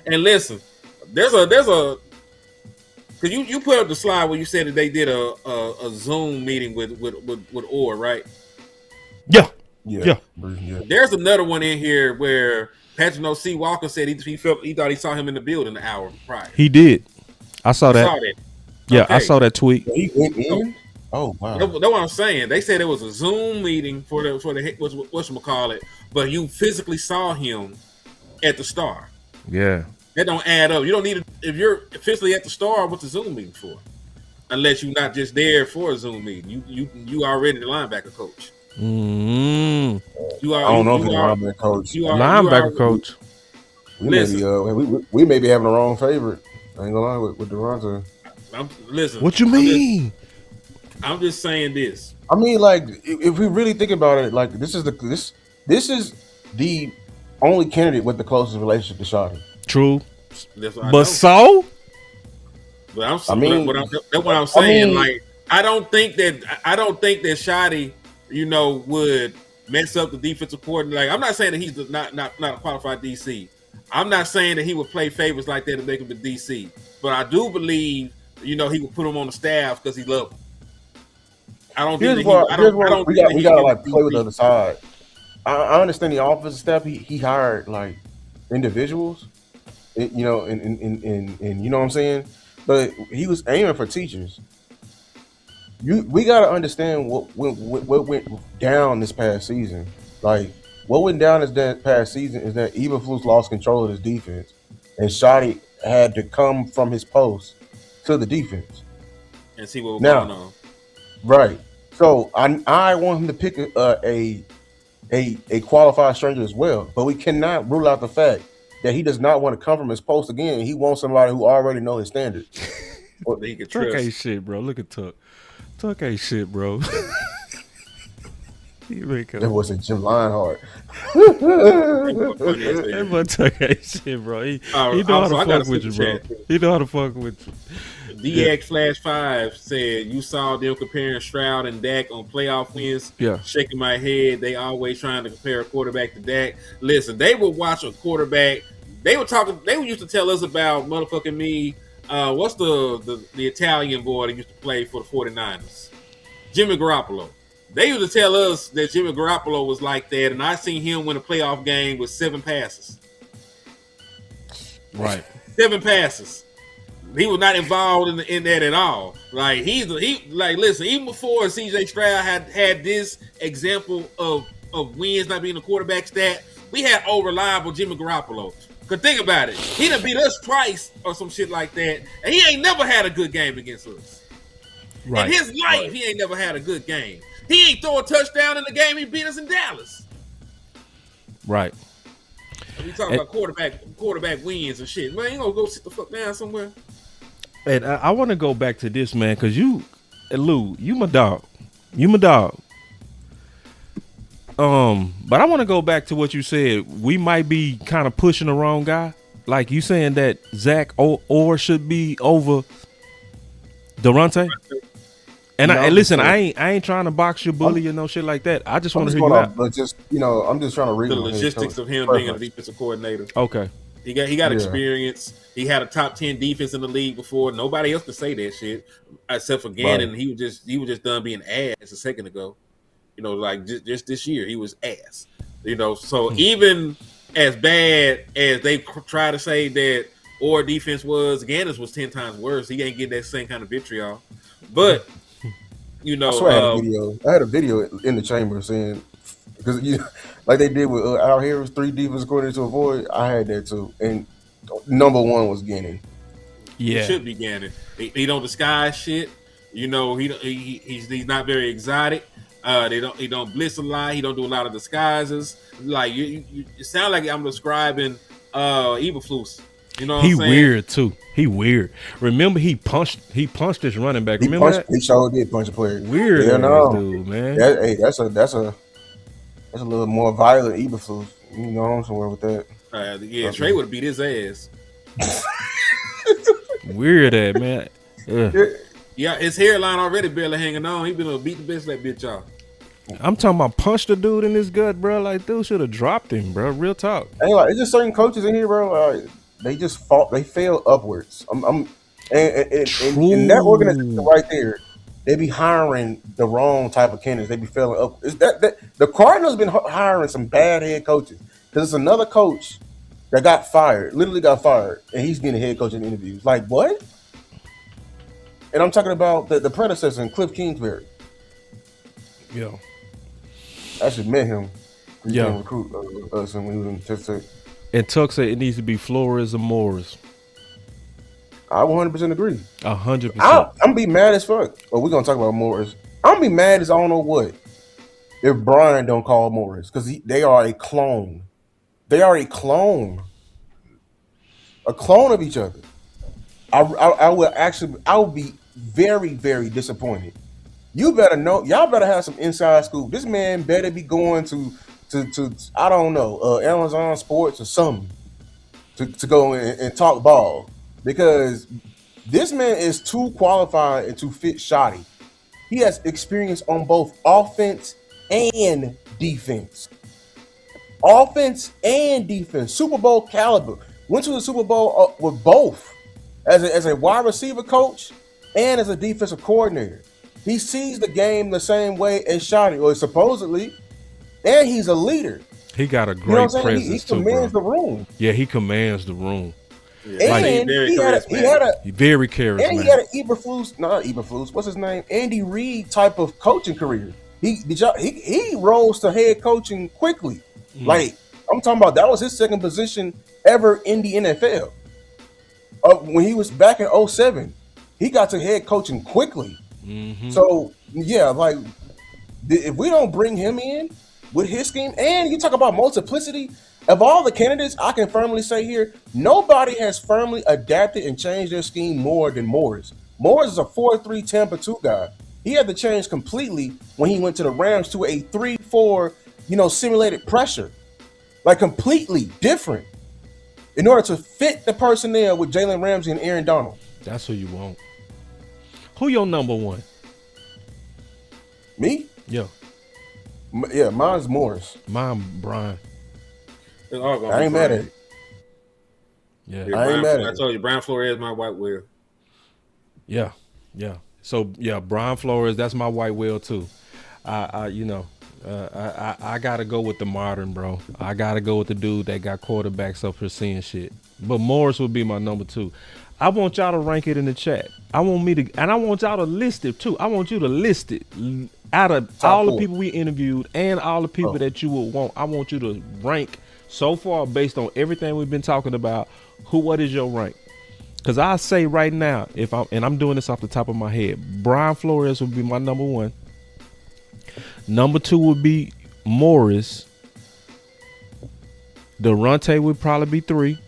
and listen. There's a because you put up the slide where you said that they did a Zoom meeting with Orr, right? Yeah. There's another one in here where Patrick O.C. Walker said he thought he saw him in the building an hour prior. He did. I saw that. Yeah, okay. I saw that tweet. He went in? Oh wow. That's what I'm saying. They said it was a Zoom meeting for the whatchamacallit, but you physically saw him at the Star. Yeah. That don't add up. You don't need if you're officially at the Star, what's the Zoom meeting for? Unless you're not just there for a Zoom meeting. You already the linebacker coach. Mm-hmm. I don't know if you're linebacker coach. Linebacker coach. We may be having the wrong favorite. I ain't gonna lie with Durante. Listen. What you mean? I'm just saying this. I mean, like, if we really think about it, like this is the only candidate with the closest relationship to Shotty. True, but what I'm saying. That's what I'm saying. Like, I don't think that Shotty, would mess up the defensive coordinator. Like, I'm not saying that he's not a qualified DC. I'm not saying that he would play favors like that to make him the DC. But I do believe, he would put him on the staff because he loved him. I don't think we gotta like play with the other side. I understand the offensive staff. He hired like individuals. And you know what I'm saying? But he was aiming for teachers. we got to understand what went down this past season. Like, what went down this past season is that Eberflus lost control of his defense, and Shoddy had to come from his post to the defense and see what was going on. Right. So I want him to pick a qualified stranger as well, but we cannot rule out the fact that he does not want to come from his post again. He wants somebody who already knows his standards. Tuck ain't shit, bro. Look at Tuck. Tuck ain't shit, bro. That wasn't Jim Lionheart. That boy Tuck ain't shit, bro. He know how to fuck with you, bro. He know how to fuck with you. DX/5 said you saw them comparing Stroud and Dak on playoff wins. Yeah. Shaking my head. They always trying to compare a quarterback to Dak. Listen, they would watch a quarterback. They used to tell us about motherfucking me. What's the Italian boy that used to play for the 49ers? Jimmy Garoppolo. They used to tell us that Jimmy Garoppolo was like that, and I seen him win a playoff game with 7 passes. Right. 7 passes. He was not involved in that at all. Like listen, even before CJ Stroud had this example of wins not being a quarterback stat, we had reliable Jimmy Garoppolo. Cause think about it, he done beat us twice or some shit like that, and he ain't never had a good game against us. Right. In his life, he ain't never had a good game. He ain't throw a touchdown in the game he beat us in Dallas. Right. We talking about quarterback wins and shit. Man, you gonna go sit the fuck down somewhere. And I want to go back to this, man, because Lou, you my dog. You my dog. But I want to go back to what you said. We might be kind of pushing the wrong guy. Like you saying that Zach or should be over Durante. And listen, I ain't trying to box your bully or no shit like that. I just want to hear you out. But just I'm just trying to read the logistics of him being a defensive coordinator. Okay. He got experience. He had a top 10 defense in the league before. Nobody else could say that shit except for Gannon. Right. He was just done being ass a second ago. Like just this year he was ass. So even as bad as they try to say that Orr defense was, Gannon's was 10 times worse. He ain't getting that same kind of vitriol. But I swear I had a video in the chamber saying, because like they did with Out Here's 3 defense coordinators to avoid. I had that too, and number 1 was Gannon. Yeah, it should be Gannon. He don't disguise shit. He's not very exotic. He don't blitz a lot. He don't do a lot of disguises. Like it sounds like I'm describing Eberflus. You know what I'm saying? Weird too. He weird. Remember he punched his running back. Remember that? He sure did punch a player. Weird dude, man. That's a little more violent Eberflus. I'm somewhere with that. Trey would have beat his ass. Weird man. Yeah, his hairline already barely hanging on. He been able to beat the best of that bitch off. I'm talking about punch the dude in his gut, bro. Like, dude should have dropped him, bro. Real talk. Anyway, it's just certain coaches in here, bro. They just they fail upwards. And that organization right there, they be hiring the wrong type of candidates. They be failing up. The Cardinals been hiring some bad head coaches because it's another coach that literally got fired, and he's getting a head coach in interviews. Like what? And I'm talking about the predecessor, Cliff Kingsbury. Yeah. I should met him. He yeah. Recruit us when he was in Texas Tech. And Tuck said it needs to be Flores or Morris. I 100% agree. 100%. I'm gonna be mad as fuck. Well, we're gonna talk about Morris. I'm gonna be mad as I don't know what if Brian don't call Morris because they are a clone. They are a clone of each other. I will be very, very disappointed. You better know. Y'all better have some inside scoop. This man better be going to I don't know Amazon Sports or something to go and talk ball because this man is too qualified and too fit shoddy. He has experience on both offense and defense. Offense and defense. Super Bowl caliber. Went to the Super Bowl with both as a wide receiver coach and as a defensive coordinator. He sees the game the same way as Shoddy, or supposedly, and he's a leader. He got a great presence he commands the room. Yeah, he commands the room. Yeah, And very he had He very and charismatic. he had an not Eberflus, what's his name? Andy Reid type of coaching career. He rose to head coaching quickly. Like I'm talking about, that was his second position ever in the NFL. When he was back in 07, he got to head coaching quickly. So yeah, like if we don't bring him in with his scheme, and you talk about multiplicity of all the candidates, I can firmly say here, nobody has firmly adapted and changed their scheme more than Morris. Morris is a 4-3 Tampa 2 guy. He had to change completely when he went to the Rams to a 3-4, simulated pressure, like completely different, in order to fit the personnel with Jalen Ramsey and Aaron Donald. That's who you want. Who your number one? Me? Yeah. Yeah, mine's Morris. Mine, Brian. I ain't mad at it. Yeah. I ain't mad at I it. told you, Brian Flores is my white whale. Yeah. So yeah, Brian Flores, that's my white whale too. I gotta go with the modern, bro. I gotta go with the dude that got quarterbacks up for seeing shit. But Morris would be my number 2. I want y'all to rank it in the chat. I want y'all to list it too. I want you to list it out of Top all 4. the people we interviewed and all the people that you would want. I want you to rank so far based on everything we've been talking about. What is your rank? Because I say right now, I'm doing this off the top of my head, Brian Flores would be my number 1. Number 2 would be Morris. Durante would probably be 3.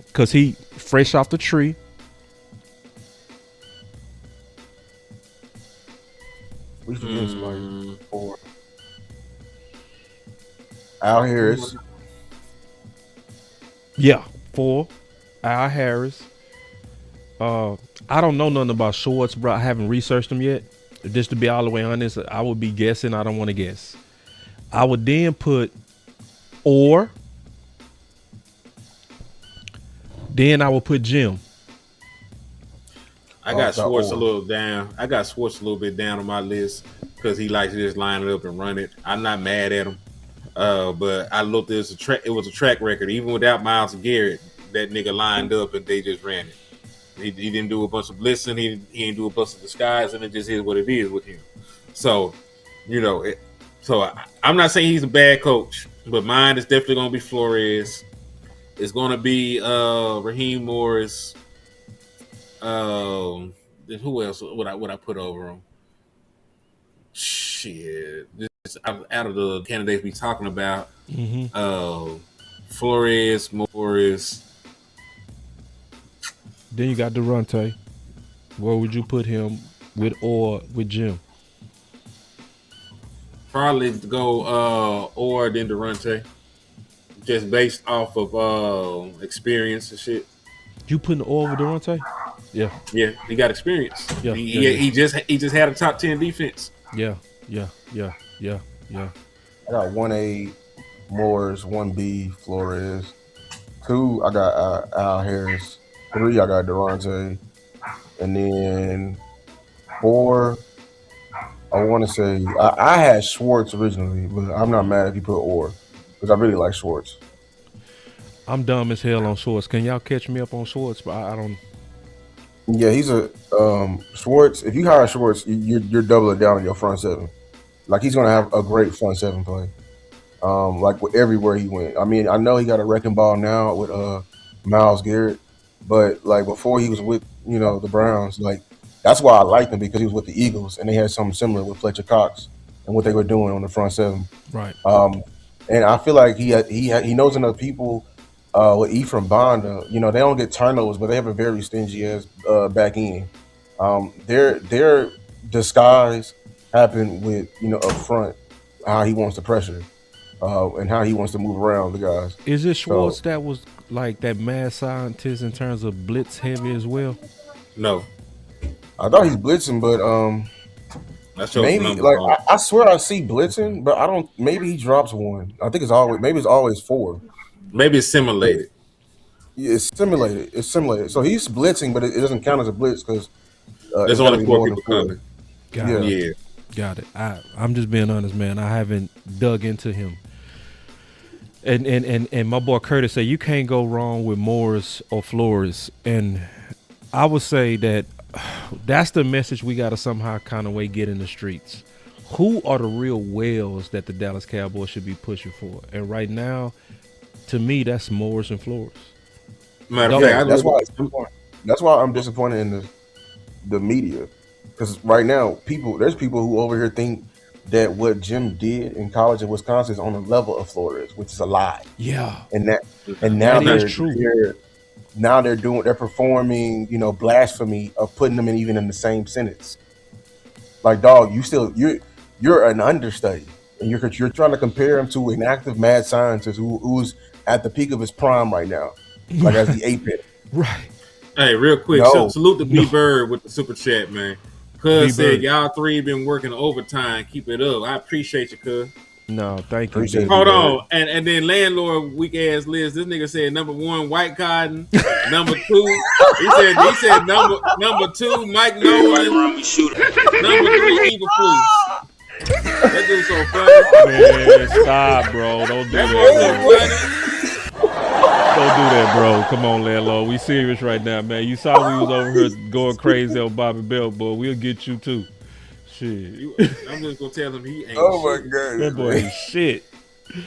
Because he fresh off the tree. We forget somebody. 4. Al Harris. Yeah, 4. Al Harris. I don't know nothing about Schwartz, bro. I haven't researched him yet. Just to be all the way honest, I would be guessing. I don't want to guess. I would then put Orr. Then I would put Jim. I got Schwartz a little down. I got Schwartz a little bit down on my list because he likes to just line it up and run it. I'm not mad at him, but I looked at it was a track record. Even without Myles Garrett, that nigga lined up and they just ran it. He didn't do a bunch of blitzing. He didn't do a bunch of disguise, and it just is what it is with him. So, I'm not saying he's a bad coach, but mine is definitely going to be Flores. It's going to be Raheem Morris. Then who else would I put over him? Shit, this out of the candidates we talking about. Flores, Morris. Then you got Durante. Where would you put him with Jim? Probably go or then Durante. Just based off of experience and shit. You putting Orr with Durante? Yeah. Yeah, he got experience. Yeah, He just had a top 10 defense. Yeah. I got 1A Morris, 1B Flores. 2, I got Al Harris. 3, I got Durante. And then 4, I want to say I had Schwartz originally, but I'm not mad if you put Orr because I really like Schwartz. I'm dumb as hell on Schwartz. Can y'all catch me up on Schwartz? But I don't. Yeah, he's a Schwartz. If you hire Schwartz, you're doubling down on your front 7. Like he's gonna have a great front 7 play. Like with everywhere he went. I mean, I know he got a wrecking ball now with Myles Garrett, but like before he was with the Browns, like that's why I liked him because he was with the Eagles and they had something similar with Fletcher Cox and what they were doing on the front 7. Right. And I feel like he knows enough people with Ephraim Bonda. They don't get turnovers, but they have a very stingy ass back end. Their disguise happened with up front how he wants to pressure and how he wants to move around the guys. Is it Schwartz that was like that mad scientist in terms of blitz heavy as well? No, I thought he's blitzing, but maybe like I swear I see blitzing, but I don't. Maybe he drops one. I think it's always 4. maybe it's simulated. Yeah, it's simulated. So he's blitzing, but it doesn't count as a blitz because There's only 4 people coming. Yeah. Got it. I'm just being honest, man. I haven't dug into him. And my boy Curtis said you can't go wrong with Morris or Flores, and I would say that that's the message we got to somehow kind of way get in the streets. Who are the real whales that the Dallas Cowboys should be pushing for? And right now, to me, that's Morris and Flores. Matter of fact, that's why I'm disappointed in the media, because right now there's people who over here think that what Jim did in college in Wisconsin is on the level of Flores, which is a lie. Yeah, and now that is true. They're performing, blasphemy of putting them even in the same sentence. Like, dog, you're an understudy, and you're trying to compare him to an active mad scientist who's at the peak of his prime right now, like as the apex. Right. Hey, real quick, salute to B Bird with the super chat, man. Cuz said y'all three been working overtime. Keep it up. I appreciate you, cuz. No, thank you. Hold on. And then landlord weak ass list. This nigga said number 1, White Cotton. Number 2, he said number 2, Mike Nolan. Number 3, Eva Fleece. That dude's so funny. Man, stop, bro. Don't do that. Don't do that, bro. Come on, landlord. We serious right now, man. You saw we was over here going crazy on Bobby Bell, boy. We'll get you too. Shit. I'm just gonna tell him he ain't. Oh my shit. god, that boy ain't shit.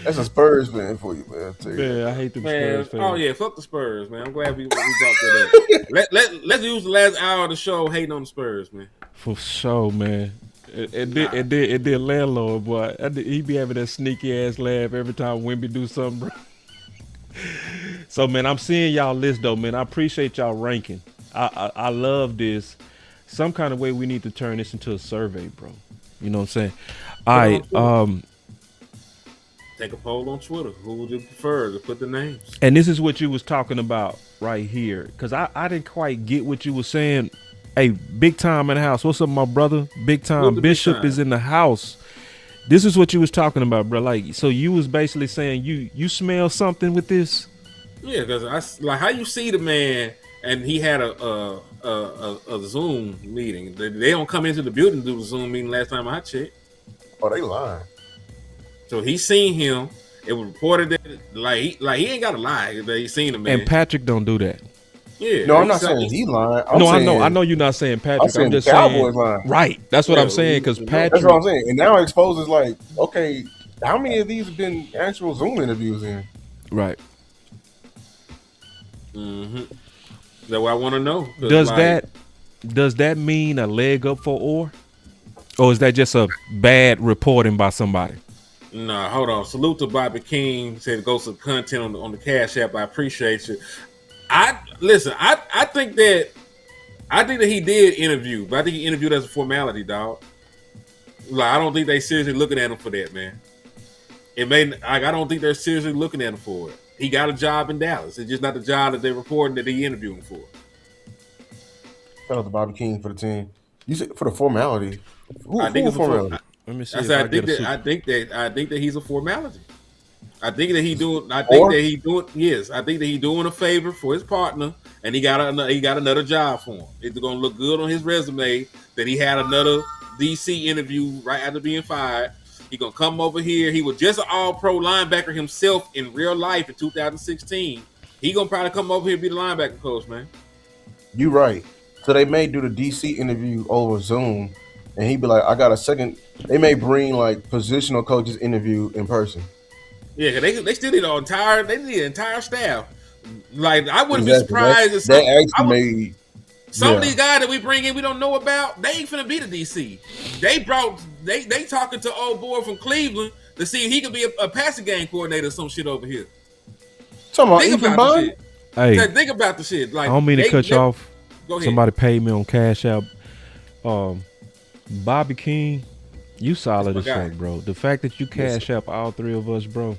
That's a Spurs fan for you, man. Man, I hate the Spurs fans. Oh yeah, fuck the Spurs, man. I'm glad we brought that up. Let's use the last hour of the show hating on the Spurs, man. For sure, man. It did landlord, boy. He be having that sneaky ass laugh every time Wimby do something, bro. So, man, I'm seeing y'all list, though, man. I appreciate y'all ranking. I love this. Some kind of way we need to turn this into a survey, bro. You know what I'm saying? All right. Take a poll on Twitter. Who would you prefer to put the names? And this is what you was talking about right here, because I didn't quite get what you were saying. Hey, Big Time in the house. What's up, my brother? Big Time. Bishop is in the house. This is what you was talking about, bro. Like, so you was basically saying you smell something with this? Yeah, because like how you see the man, and he had a Zoom meeting. They don't come into the building to do the Zoom meeting. Last time I checked. Oh, they lying. So he seen him. It was reported that he ain't got to lie that he seen him. Man. And Patrick don't do that. Yeah. No, I'm not saying he lying. I know you're not saying Patrick. I'm just saying lying. Right. That's what I'm saying, because Patrick. That's what I'm saying. And now it exposes like, okay, how many of these have been actual Zoom interviews in? Right. Mm-hmm. That's what I want to know. Does that mean a leg up for or is that just a bad reporting by somebody? Nah, hold on. Salute to Bobby King. Said go some content on the Cash App. I appreciate you. I think that he did interview, but I think he interviewed as a formality, dog. Like, I don't think they seriously looking at him for that, man. I don't think they're seriously looking at him for it. He got a job in Dallas. It's just not the job that they're reporting that he interviewing for. Shout out to Bobby King for the team. You said for the formality. I think it's formality. Let me see. I think that he's a formality. I think that he doing a favor for his partner, and he got another job for him. It's gonna look good on his resume that he had another DC interview right after being fired. He gonna come over here. He was just an all-pro linebacker himself in real life in 2016. He gonna probably come over here and be the linebacker coach, man. You right. So they may do the DC interview over Zoom, and he'd be like, I got a second. They may bring like positional coaches interview in person. Yeah, they still need the entire staff. Like, I wouldn't be surprised if some of these guys that we bring in we don't know about, they ain't finna be the DC. They talking to old boy from Cleveland to see if he could be a passing game coordinator or some shit over here. Think about the shit. Hey, think about the shit. Like, I don't mean to cut you off. Go ahead. Somebody paid me on Cash App. Bobby King, you solid as fuck, bro. The fact that you Cash App all three of us, bro,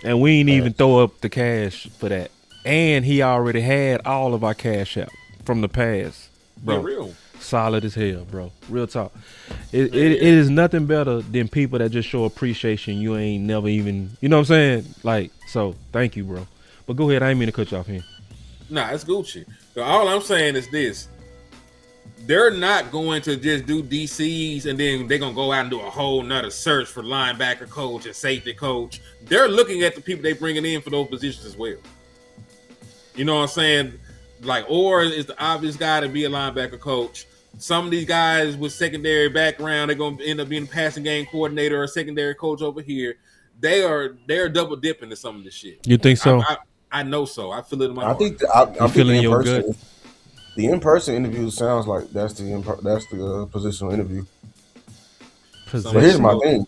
and we ain't even throw up the cash for that. And he already had all of our Cash App from the past, bro. Yeah, real. Solid as hell, bro. Real talk. It is nothing better than people that just show appreciation. You ain't never even, you know what I'm saying? Like, so thank you, bro. But go ahead. I ain't mean to cut you off here. Nah, it's Gucci. So all I'm saying is this. they're not going to just do DCs and then they're going to go out and do a whole nother search for linebacker coach and safety coach. They're looking at the people they bringing in for those positions as well. You know what I'm saying? Like, Orr is the obvious guy to be a linebacker coach. Some of these guys with secondary background, they're going to end up being a passing game coordinator or a secondary coach over here. They're double dipping to some of this shit. You think so? I know so. I feel it in my heart. I think I'm feeling your gut. The in-person interview sounds like that's the positional interview. But here's my thing.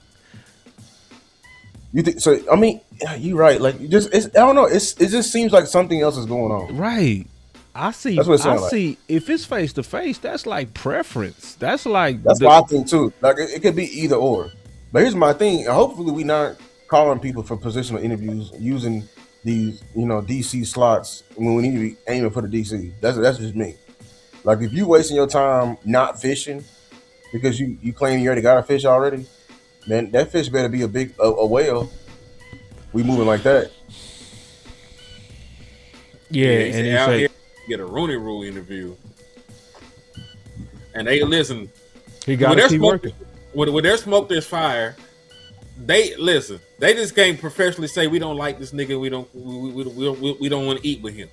You think so? I mean, you're right. Like, I don't know. It just seems like something else is going on. Right. I see. That's what it sounds I see. If it's face to face, that's like preference. That's what I think too. Like, it could be either or. But here's my thing. Hopefully, we not calling people for positional interviews using these, DC slots when we need to be aiming for the DC. That's just me. Like, if you wasting your time not fishing because you claim you already got a fish already, then that fish better be a whale. We moving like that. Yeah, and out here get a Rooney Rule interview, and they listen. He got to keep working. When there's smoke, there's fire. They listen. They just can't professionally say we don't like this nigga. We don't want to eat with him.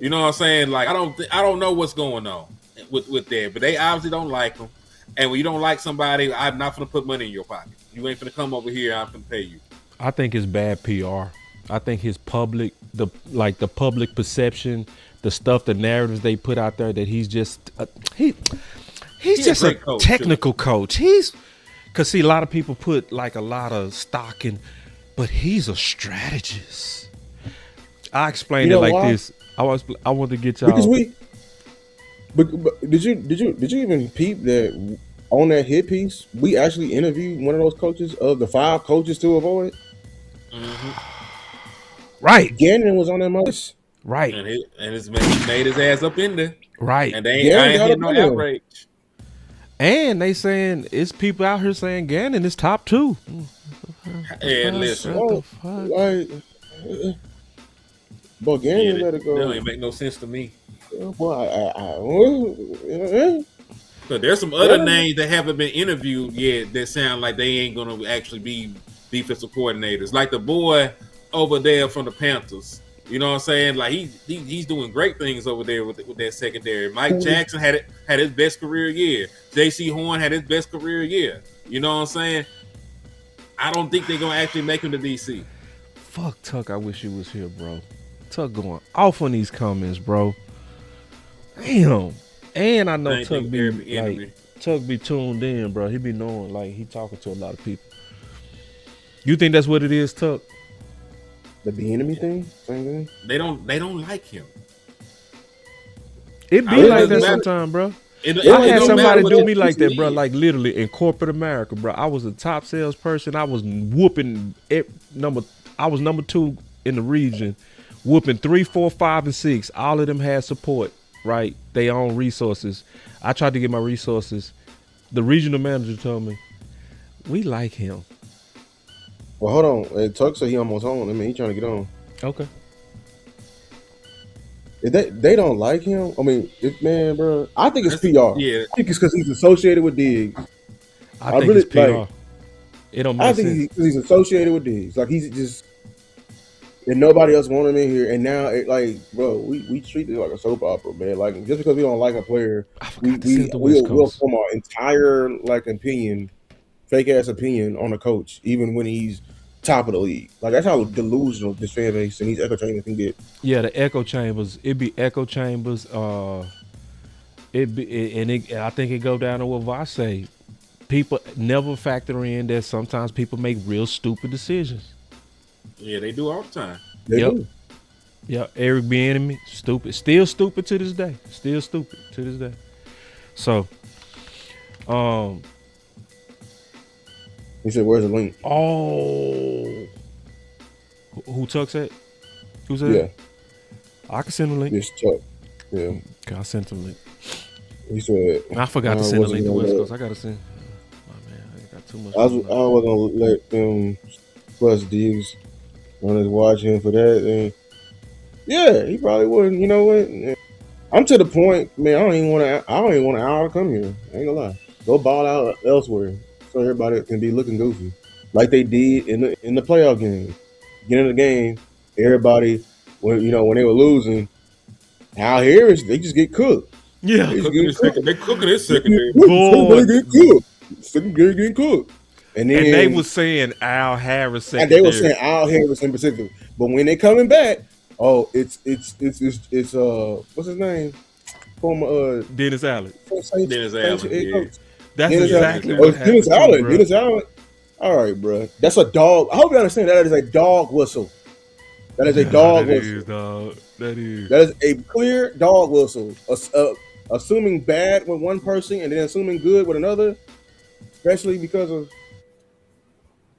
You know what I'm saying? Like, I don't know what's going on with that, but they obviously don't like him. And when you don't like somebody, I'm not gonna put money in your pocket. You ain't gonna come over here. I'm gonna pay you. I think it's bad PR. I think the public perception, the stuff, the narratives they put out there that he's just he's just a coach, technical coach. Because see, a lot of people put like a lot of stock in, but he's a strategist. I explained it like this. I want to get y'all because But did you even peep that on that hit piece? We actually interviewed one of those coaches of the 5 coaches to avoid. Mm-hmm. Right, Gannon was on that list. Right, and he made his ass up in there. Right, and they ain't getting no outrage. And they saying it's people out here saying Gannon is top 2. And listen, but Gannon better go. That don't even make no sense to me. Well, So there's some other names that haven't been interviewed yet that sound like they ain't gonna actually be defensive coordinators. Like the boy over there from the Panthers. You know what I'm saying? Like he's doing great things over there with that secondary. Mike Jackson had his best career year. J.C. Horn had his best career year. You know what I'm saying? I don't think they're gonna actually make him to DC. Fuck Tuck, I wish he was here, bro. Tuck going off on these comments, bro. Damn. And I know Tuck be tuned in, bro. He be knowing, like, he talking to a lot of people. You think that's what it is, Tuck? The enemy thing? Same thing? They don't like him. It be like that sometimes, bro. I had somebody do me like that, bro. Like, literally in corporate America, bro. I was a top salesperson. I was whooping I was number 2 in the region, whooping 3, 4, 5, and 6. All of them had support, right? They own resources. I tried to get my resources. The regional manager told me, we like him. Well, hold on. Hey, Tuck said he almost on. I mean, he trying to get on. Okay. If they don't like him, I mean, man, bro, I think it's PR. Yeah. I think it's because he's associated with Diggs. I think it's PR. Like, it don't make sense. I think he's associated with Diggs. Like, he's just, and nobody else want him in here. And now, bro, we treat it like a soap opera, man. Like, just because we don't like a player, we'll form our entire, opinion, fake ass opinion on a coach, even when he's top of the league. Like, that's how delusional this fan base and these echo chambers can get. Yeah, the echo chambers. It be echo chambers. I think it go down to what Voss say. People never factor in that sometimes people make real stupid decisions. Yeah, they do all the time. They do. Yeah, Eric Bieniemy, stupid. Still stupid to this day. Still stupid to this day. So, he said, "Where's the link?" Oh, who Tuck said? Who said? Yeah, I can send the link. It's Tuck. Yeah, okay, I sent the link. He said, I forgot to send the link to West Coast. I gotta send. Oh man, I got too much. I was gonna let them plus Diggs on his watch him for that. And yeah, he probably wouldn't. You know what? Yeah. I'm to the point, man. I don't even want an hour to come here. I ain't gonna lie. Go ball out elsewhere so everybody can be looking goofy, like they did in the playoff game. Beginning of the game, everybody when they were losing, Al Harris, they just get cooked. Yeah, They cooking his secondary. Boy. They get cooked. Secondary getting cooked. And they was saying Al Harris and secondary. they were saying Al Harris in particular. But when they coming back, it's what's his name? Former Dennis Allen. Dennis Allen. Yeah. That's Dennis exactly Allen. what happened. Dennis Allen. Bro. Dennis Allen. All right, bro. That's a dog. I hope you understand that is a dog whistle. That is a dog whistle. That is. That is a clear dog whistle. Assuming bad with one person and then assuming good with another, especially because of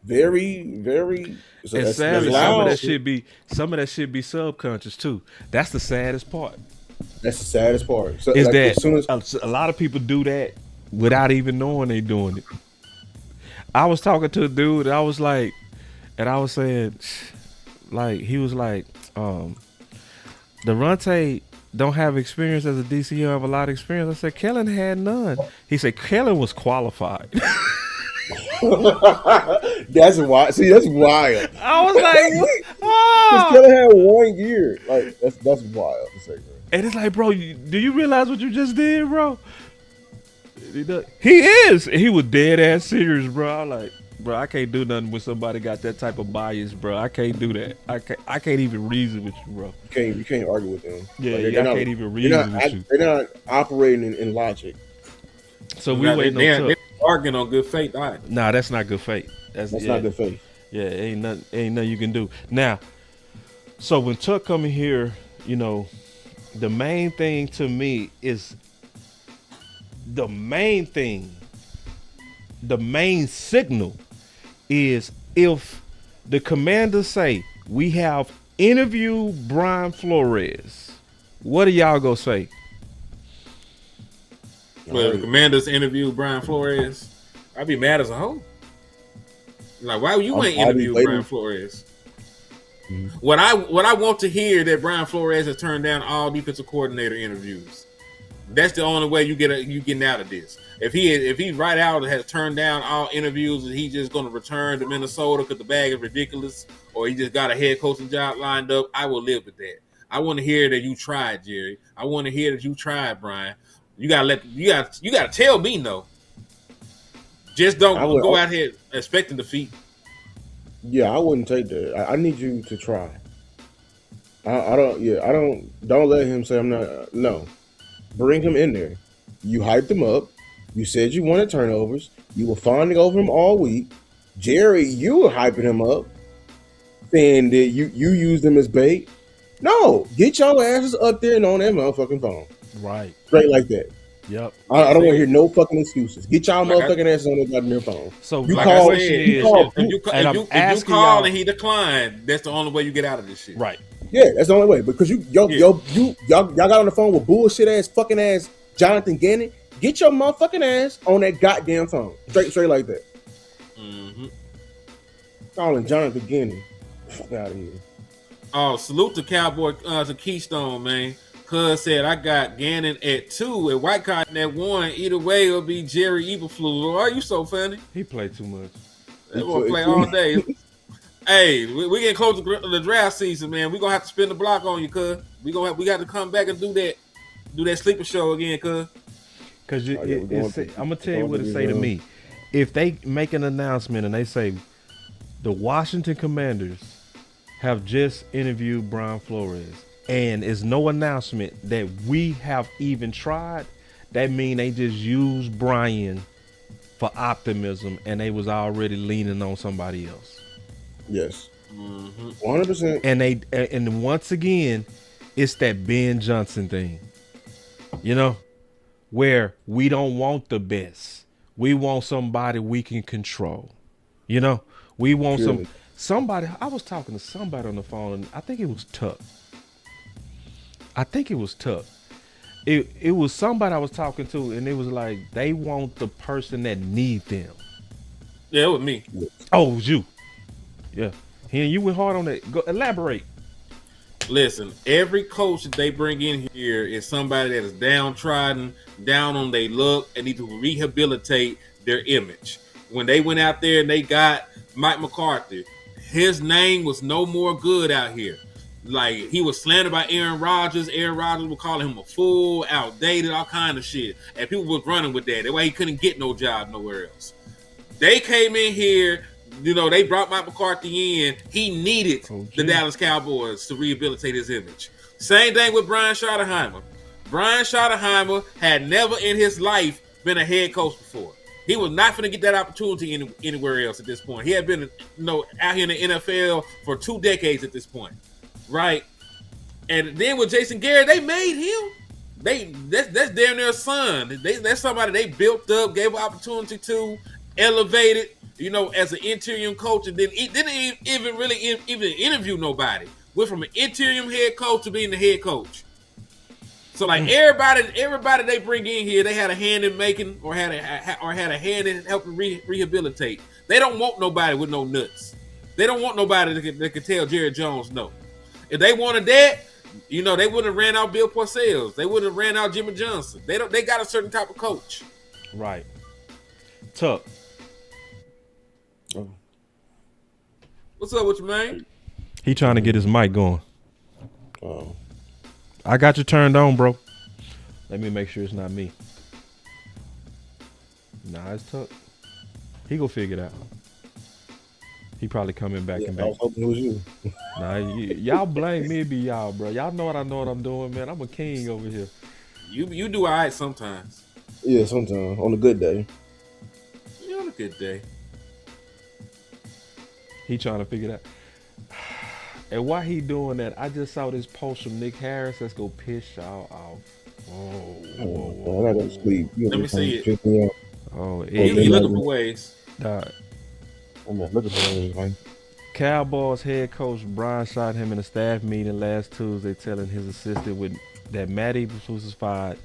very, very. And sadly, some of that should be subconscious too. That's the saddest part. That's the saddest part. So, Is like, that as soon as, a lot of people do that without even knowing they doing it. I was talking to a dude, and I was saying, like, he was like, Durante don't have experience as a DC. You have a lot of experience. I said, Kellen had none. He said, Kellen was qualified. that's wild. See, that's wild. I was like, oh. Kellen had 1 year. Like that's wild to say, bro. And it's like, bro, do you realize what you just did, bro? He is. He was dead ass serious, bro. I'm like, bro, I can't do nothing when somebody got that type of bias, bro. I can't do that. I can't even reason with you, bro. You can't argue with them. Yeah, like, I can't even reason with you. They're not operating in logic. So we waiting on Tuck. They're arguing on good faith. All right. Nah, that's not good faith. That's not good faith. Yeah, ain't nothing you can do. Now, so when Tuck coming here, the main thing to me is the main signal is if the Commanders say we have interviewed Brian Flores, what do y'all gonna say? Well, the Commanders interviewed Brian Flores. I'd be mad as a hoe. Like, why you ain't interviewed Brian Flores? Mm-hmm. What I want to hear that Brian Flores has turned down all defensive coordinator interviews. That's the only way you getting out of this. If he right out has turned down all interviews and he's just going to return to Minnesota because the bag is ridiculous, or he just got a head coaching job lined up, I will live with that. I want to hear that you tried, Jerry. I want to hear that you tried, Brian. You gotta tell me no. Just don't go out here expecting defeat. Yeah, I wouldn't take that. I need you to try. Don't let him say I'm not. No, bring him in there. You hyped him up. You said you wanted turnovers. You were fawning over him all week. Jerry, you were hyping him up, saying that you used him as bait. No, get your asses up there and on that motherfucking phone. Right. Straight like that. Yep. I don't want to hear no fucking excuses. Get y'all motherfucking asses on that goddamn phone. So you like call. If you call and he declined, that's the only way you get out of this shit. Right. Yeah, that's the only way. Because y'all got on the phone with bullshit ass fucking ass Jonathan Gannon. Get your motherfucking ass on that goddamn phone. Straight like that. Mm-hmm. Calling Jonathan Gannon. Fuck out of here. Oh, salute to Cowboy to Keystone, man. Cuz said I got Gannon at 2 and White Cotton at 1. Either way, it'll be Jerry Eberflus. Why are you so funny? He played too much. They gonna play all day. Hey, we getting close to the draft season, man. We gonna have to spin the block on you, cuz. We got to come back and do that sleeper show again, cuz. Cause I'm gonna tell you what it say to me. If they make an announcement and they say the Washington Commanders have just interviewed Brian Flores, and it's no announcement that we have even tried, that mean they just used Brian for optimism and they was already leaning on somebody else. Yes. 100%. And once again, it's that Ben Johnson thing. Where we don't want the best. We want somebody we can control. We want somebody. I was talking to somebody on the phone, and I think it was Tuck. It was somebody I was talking to, and it was like they want the person that need them. Yeah, it was me. Oh, it was you. Yeah. And you went hard on that. Go elaborate. Listen, every coach that they bring in here is somebody that is downtrodden, down on their look, and need to rehabilitate their image. When they went out there and they got Mike McCarthy, his name was no more good out here. Like, he was slandered by Aaron Rodgers. Aaron Rodgers would call him a fool, outdated, all kind of shit. And people was running with that. That's why he couldn't get no job nowhere else. They came in here, they brought Mike McCarthy in. He needed the Dallas Cowboys to rehabilitate his image. Same thing with Brian Schottenheimer. Brian Schottenheimer had never in his life been a head coach before. He was not going to get that opportunity anywhere else at this point. He had been, out here in the NFL for 2 decades at this point, right? And then with Jason Garrett, they made him. That's damn near a son. That's somebody they built up, gave an opportunity to, elevated, as an interim coach, and then he didn't even really interview nobody. Went from an interim head coach to being the head coach. So like everybody they bring in here, they had a hand in making or had a hand in helping rehabilitate. They don't want nobody with no nuts. They don't want nobody that can tell Jerry Jones no. If they wanted that, they wouldn't have ran out Bill Parcells. They wouldn't have ran out Jimmy Johnson. They got a certain type of coach. Right. Tuck. What's up with you, man? He trying to get his mic going. Oh. I got you turned on, bro. Let me make sure it's not me. Nah, it's Tuck. He gonna figure it out. He probably coming back and back. I was hoping it was you. Nah, y'all blame me, be y'all, bro. Y'all know what I'm doing, man. I'm a king over here. You do all right sometimes. Yeah, sometimes on a good day. Yeah, on a good day. He trying to figure it out. And while he doing that, I just saw this post from Nick Harris. Let's go piss y'all off. Whoa. I gotta sleep. Let me see it. Oh, you looking for ways. Look at those, man. Cowboys head coach Brian shot him in a staff meeting last Tuesday, telling his assistant that Matt Eberflus is fired.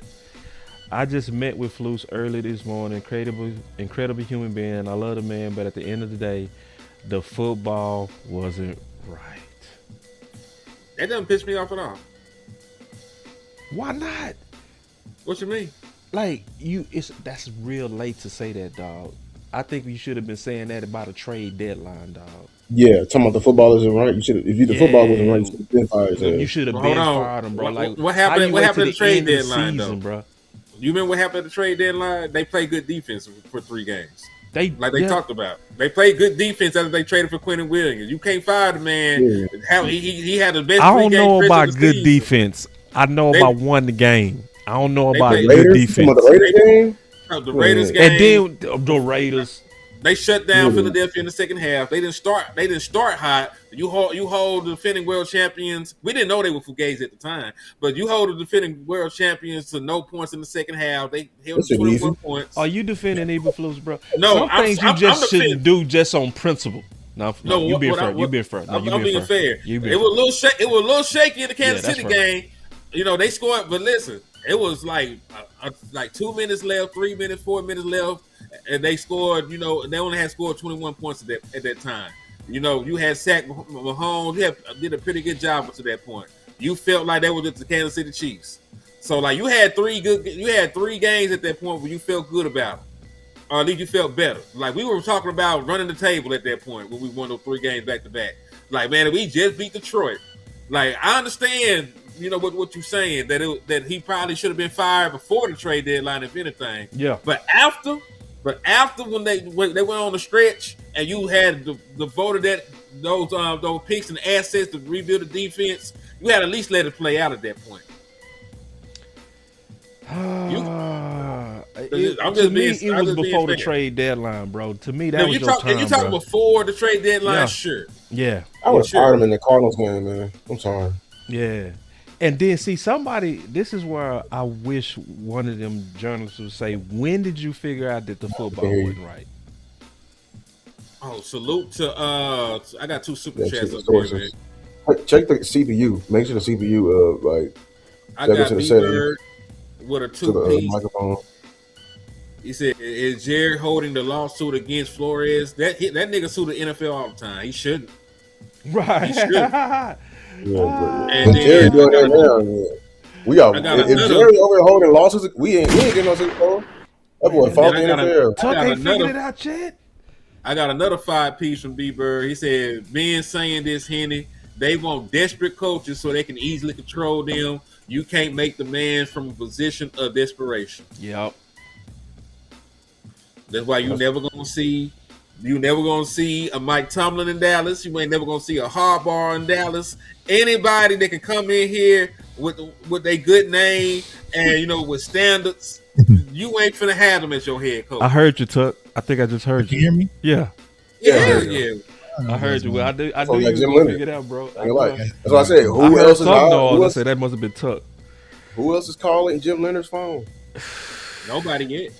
I just met with Flus early this morning. Incredible human being. I love the man, but at the end of the day, the football wasn't right. That doesn't piss me off at all. Why not? What you mean? Like, that's real late to say that, dog. I think you should have been saying that about a trade deadline, dog. Yeah, talking about the football isn't right. You should, if the football wasn't right, you should have been fired. You should have been fired him, bro. Like, what happened? What happened at the trade deadline, season, though? Bro? You remember what happened at the trade deadline? They played good defense for 3 games. They talked about. They played good defense after they traded for Quentin Williams. You can't fire the man. Yeah. He had the best. I don't know about good defense. I know about won the game. I don't know about good defense. The Raiders game. The Raiders game. And then the Raiders. They shut down Philadelphia in the second half. They didn't start hot. You hold the defending world champions. We didn't know they were fugazi at the time, but you hold the defending world champions to no points in the second half. They held 21 points. Are you defending Eberflus, bro? No, some things you shouldn't do just on principle. No, you being fair. You being fair. I'm being fair. It was a little shaky in the Kansas City game. They scored, but listen, it was like 2 minutes left, 3 minutes, 4 minutes left. And they scored, they only had scored 21 points at that time. You had sacked Mahomes. You did a pretty good job up to that point. You felt like that was the Kansas City Chiefs. So, like, you had 3 games at that point where you felt good about them. Or at least you felt better. Like, we were talking about running the table at that point when we won those 3 games back to back. Like, man, if we just beat Detroit. Like, I understand, what you're saying, that he probably should have been fired before the trade deadline, if anything. Yeah. But after when they went on the stretch and you had the voted that those picks and assets to rebuild the defense, you had to at least let it play out at that point. It was before the trade deadline, bro. To me, that was your time, if you talk before the trade deadline, sure. Yeah. I would have fired him in the Cardinals game, man. I'm sorry. Yeah. And then see this is where I wish one of them journalists would say, when did you figure out that the football wasn't right? Oh, salute to I got 2 super chats up here, man. Check the CPU. Make sure the CPU I got B-Bird with a 2-piece. Microphone. He said, is Jared holding the lawsuit against Flores? That nigga sue the NFL all the time. He shouldn't. Right. He shouldn't. Yeah, And but Jerry then doing that now. Yeah. We are. I got If another. Jerry over here holding losses, we ain't getting no Super Bowl. That boy fought the I got NFL. Tuck got ain't figured another. it out yet. I got another 5-piece from B Bird. He said, "Men saying this, Henny, they want desperate coaches so they can easily control them. You can't make demands from a position of desperation. Yep. That's why you never gonna see a Mike Tomlin in Dallas. You ain't never gonna see a Harbaugh in Dallas. Anybody that can come in here with a good name and with standards, you ain't finna have them as your head coach. I heard you, Tuck. I think I just heard Can you. you hear me? Yeah. Yeah. I heard you. Well, I knew you was like Jim gonna Leonard. figure it out, bro. That's what I said. I Who heard else is some dogs. I out? said that must have been Tuck. Who else is calling Jim Leonard's phone? Nobody yet.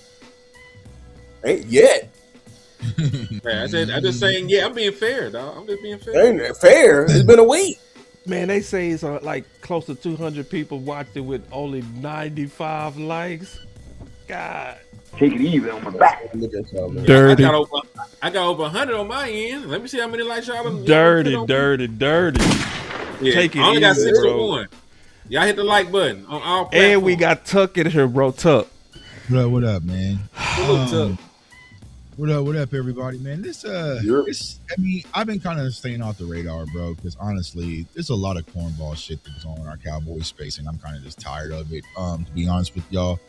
Ain't yet. I just saying, I'm being fair, dog. I'm just being fair. Ain't fair. It's been a week. Man, they say it's like close to 200 people watched it with only 95 likes. God. Take it easy on my back. Look at y'all, man. Dirty. I got over 100 on my end. Let me see how many likes y'all done. Dirty. Yeah, Take it I only got easy, 61. Y'all hit the like button on all platforms. And we got Tuck in here, bro. Tuck. What up, man? Tuck. What up, everybody, man? I've been kind of staying off the radar, bro, because honestly, there's a lot of cornball shit that goes on in our Cowboys space, and I'm kind of just tired of it, to be honest with y'all.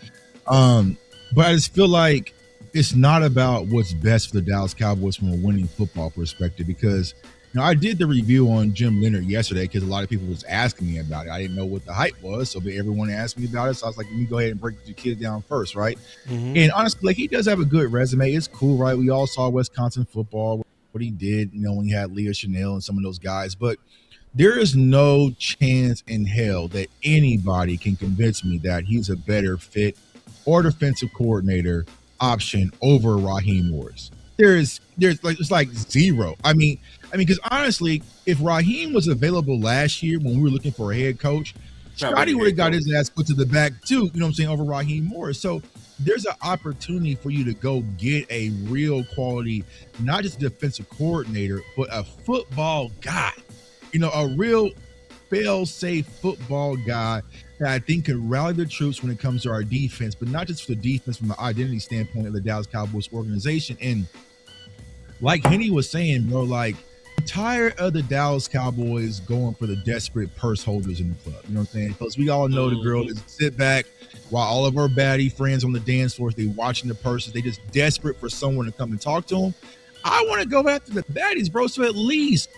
But I just feel like it's not about what's best for the Dallas Cowboys from a winning football perspective, because I did the review on Jim Leonard yesterday because a lot of people was asking me about it. I didn't know what the hype was, so everyone asked me about it. So I was like, let me go ahead and break the kids down first, right? Mm-hmm. And honestly, he does have a good resume. It's cool, right? We all saw Wisconsin football, what he did, when he had Leah Chanel and some of those guys. But there is no chance in hell that anybody can convince me that he's a better fit or defensive coordinator option over Raheem Morris. It's like zero. I mean, because honestly, if Raheem was available last year when we were looking for a head coach, Scotty would have got his ass put to the back too, over Raheem Morris. So there's an opportunity for you to go get a real quality, not just defensive coordinator, but a football guy, a real fail-safe football guy that I think can rally the troops when it comes to our defense, but not just for the defense, from the identity standpoint of the Dallas Cowboys organization. And like Henny was saying, bro, like, I'm tired of the Dallas Cowboys going for the desperate purse holders in the club. You know what I'm saying? Because we all know the girl that sit back while all of our baddie friends on the dance floor, they watching the purses. They just desperate for someone to come and talk to them. I want to go after the baddies, bro. So at least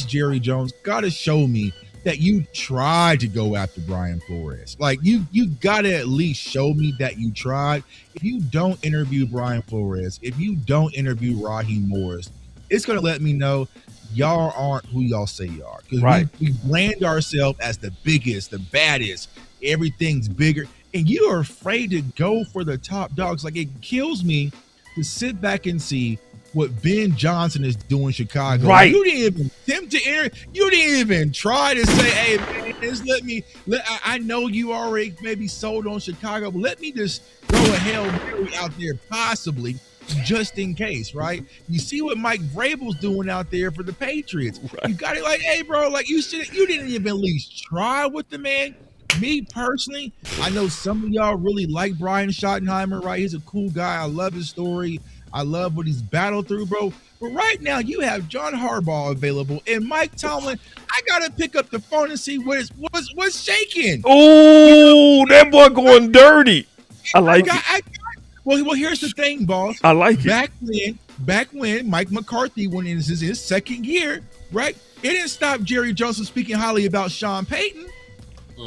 Jerry Jones got to show me that you tried to go after Brian Flores. Like, you got to at least show me that you tried. If you don't interview Brian Flores, if you don't interview Raheem Morris, it's going to let me know y'all aren't who y'all say you are. Because right. we brand ourselves as the biggest, the baddest, everything's bigger. And you are afraid to go for the top dogs. Like, it kills me to sit back and see what Ben Johnson is doing in Chicago. Right. You didn't even attempt to enter. You didn't even try to say, hey, man, just I know you already maybe sold on Chicago, but let me just throw a Hail Mary out there possibly just in case, right? You see what Mike Vrabel's doing out there for the Patriots. Right. You got it like, hey, bro, like you didn't even at least try with the man. Me personally, I know some of y'all really like Brian Schottenheimer, right? He's a cool guy. I love his story. I love what he's battled through, bro. But right now, you have John Harbaugh available and Mike Tomlin. I gotta pick up the phone and see what's shaking. Oh, that boy going dirty. I like it. Well, here's the thing, boss. I like it. Back when Mike McCarthy went in his second year, right? It didn't stop Jerry Jones from speaking highly about Sean Payton.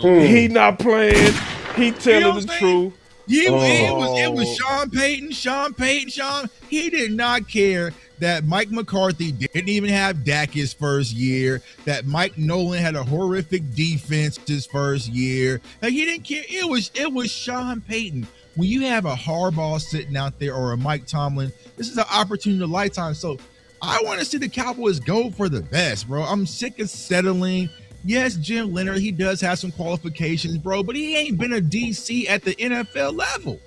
He not playing. He telling the truth. It was Sean Payton. He did not care that Mike McCarthy didn't even have Dak his first year, that Mike Nolan had a horrific defense his first year. Like, he didn't care. It was Sean Payton. When you have a Harbaugh sitting out there or a Mike Tomlin, this is an opportunity of a lifetime. So I want to see the Cowboys go for the best, bro. I'm sick of settling. Yes, Jim Leonard, he does have some qualifications, bro, but he ain't been a DC at the NFL level.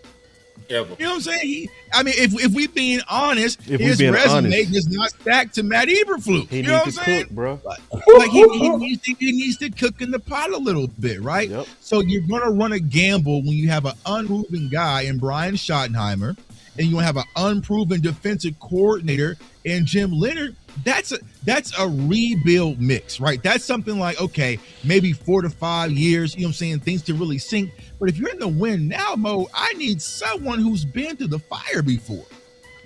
Ever. You know what I'm saying? If we being honest, If we his being resume honest. does not stack to Matt Eberflus. He You know what I'm needs to saying? cook, bro. Like he needs to cook in the pot a little bit, right? Yep. So you're gonna run a gamble when you have an unproven guy in Brian Schottenheimer, and you have an unproven defensive coordinator in Jim Leonhard. That's a rebuild mix, right? That's something like, okay, maybe 4 to 5 years, you know what I'm saying, things to really sink. But if you're in the win now mode, I need someone who's been through the fire before.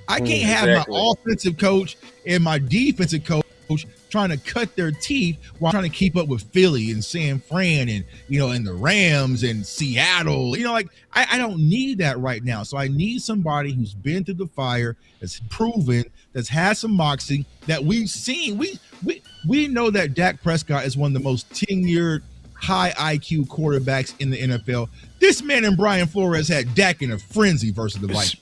I can't have my offensive coach and my defensive coach trying to cut their teeth while trying to keep up with Philly and San Fran and, and the Rams and Seattle. I don't need that right now. So I need somebody who's been through the fire, that's proven, that's had some moxie, that we've seen. We know that Dak Prescott is one of the most tenured, high IQ quarterbacks in the NFL. This man and Brian Flores had Dak in a frenzy versus the Vikings.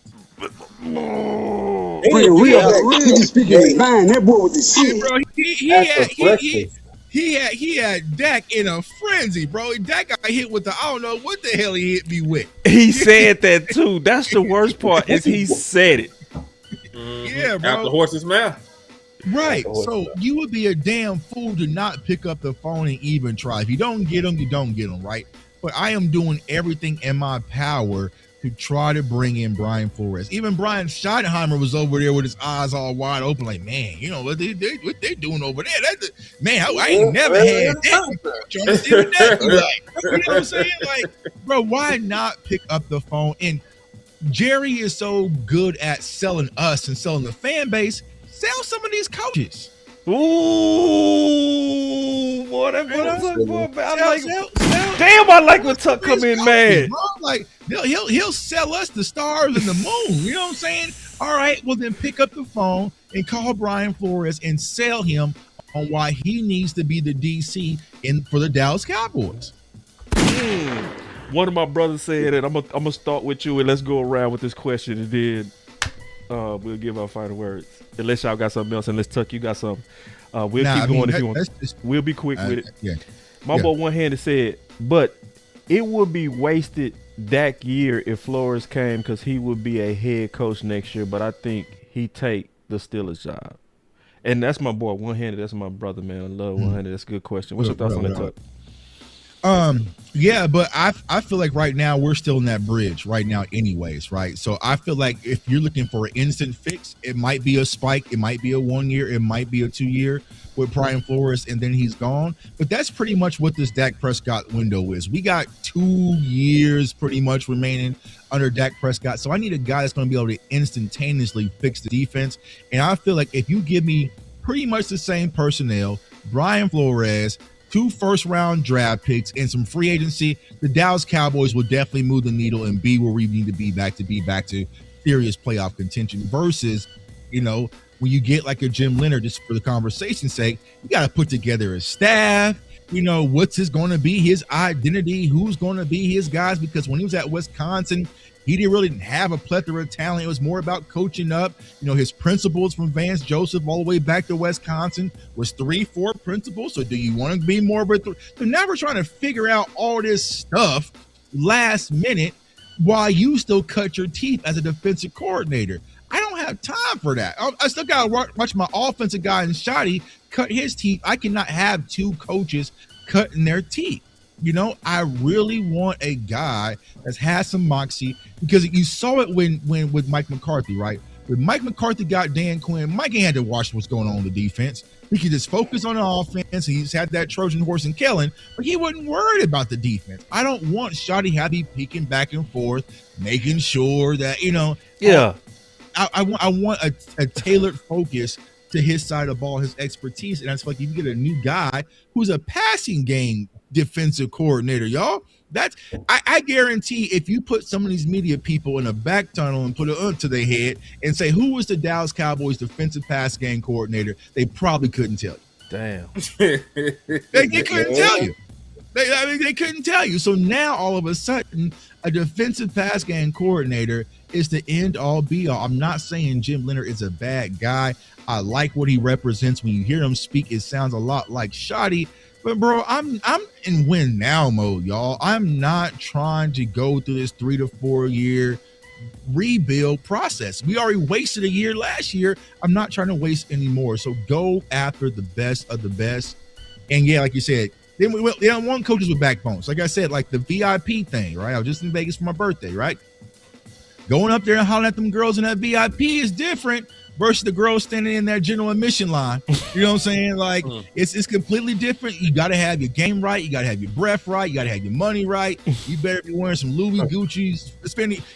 Speaking his mind, that boy was the shit. Bro, he had Dak in a frenzy, bro. Dak got hit with I don't know what the hell he hit me with. He said that too. That's the worst part is he said it. Yeah, bro. Out the horse's mouth. Right. So you would be a damn fool to not pick up the phone and even try. If you don't get them, you don't get them, right? But I am doing everything in my power to try to bring in Brian Flores. Even Brian Schottenheimer was over there with his eyes all wide open, like, man, what they doing over there? I ain't never had that. Trying to see what that be like. You know what I'm saying? Like, bro, why not pick up the phone? And Jerry is so good at selling us and selling the fan base. Sell some of these coaches. Ooh, boy, that boy, damn, I like when Tuck come in mad. Bro. Like, he'll sell us the stars and the moon. You know what I'm saying? All right, well then pick up the phone and call Brian Flores and sell him on why he needs to be the DC for the Dallas Cowboys. One of my brothers said it. I'm gonna start with you and let's go around with this question and then we'll give our final words. Unless y'all got something else, unless Tuck, you got something. We'll keep going if you want. We'll be quick with it. Yeah. My boy one-handed said, but it would be wasted that year if Flores came because he would be a head coach next year, but I think he take the Steelers job. And that's my boy one-handed. That's my brother, man. I love one-handed. That's a good question. What's your thoughts on that, Tuck? Yeah, but I feel like right now we're still in that bridge right now anyways, right? So I feel like if you're looking for an instant fix, it might be a spike, it might be a 1 year, it might be a 2 year with Brian Flores and then he's gone. But that's pretty much what this Dak Prescott window is. We got 2 years pretty much remaining under Dak Prescott. So I need a guy that's going to be able to instantaneously fix the defense. And I feel like if you give me pretty much the same personnel, Brian Flores, 2 first-round draft picks, and some free agency, the Dallas Cowboys will definitely move the needle and be where we need to be back to serious playoff contention versus, when you get like a Jim Leonhard, just for the conversation's sake, you got to put together a staff. What's going to be his identity? Who's going to be his guys? Because when he was at Wisconsin, he didn't have a plethora of talent. It was more about coaching up. His principles from Vance Joseph all the way back to Wisconsin was 3-4 principles. So do you want to be more of a So now we're trying to figure out all this stuff last minute while you still cut your teeth as a defensive coordinator. I don't have time for that. I still got to watch my offensive guy in Shotty cut his teeth. I cannot have 2 coaches cutting their teeth. I really want a guy that's had some moxie because you saw it when with Mike McCarthy, right? When Mike McCarthy got Dan Quinn, Mike ain't had to watch what's going on the defense. He could just focus on the offense. He's had that Trojan horse in Kellen, but he wasn't worried about the defense. I don't want Shotty Happy peeking back and forth, making sure that, Yeah. I want a tailored focus to his side of the ball, his expertise. And I feel like you can get a new guy who's a passing game defensive coordinator, y'all. I guarantee if you put some of these media people in a back tunnel and put it to their head and say, who was the Dallas Cowboys defensive pass game coordinator, they probably couldn't tell you. Damn. They couldn't tell you. They couldn't tell you. So now all of a sudden, a defensive pass game coordinator is the end all be all. I'm not saying Jim Leonhard is a bad guy. I like what he represents. When you hear him speak, it sounds a lot like Shotty. But bro, I'm in win now mode, y'all. I'm not trying to go through this 3 to 4 year rebuild process. We already wasted a year last year. I'm not trying to waste any more. So go after the best of the best. And yeah, like you said, they don't want coaches with backbones. Like I said, like the VIP thing, right? I was just in Vegas for my birthday, right? Going up there and hollering at them girls in that VIP is different versus the girls standing in that general admission line. You know what I'm saying? Like it's completely different. You got to have your game right. You got to have your breath right. You got to have your money right. You better be wearing some Louis Gucci's.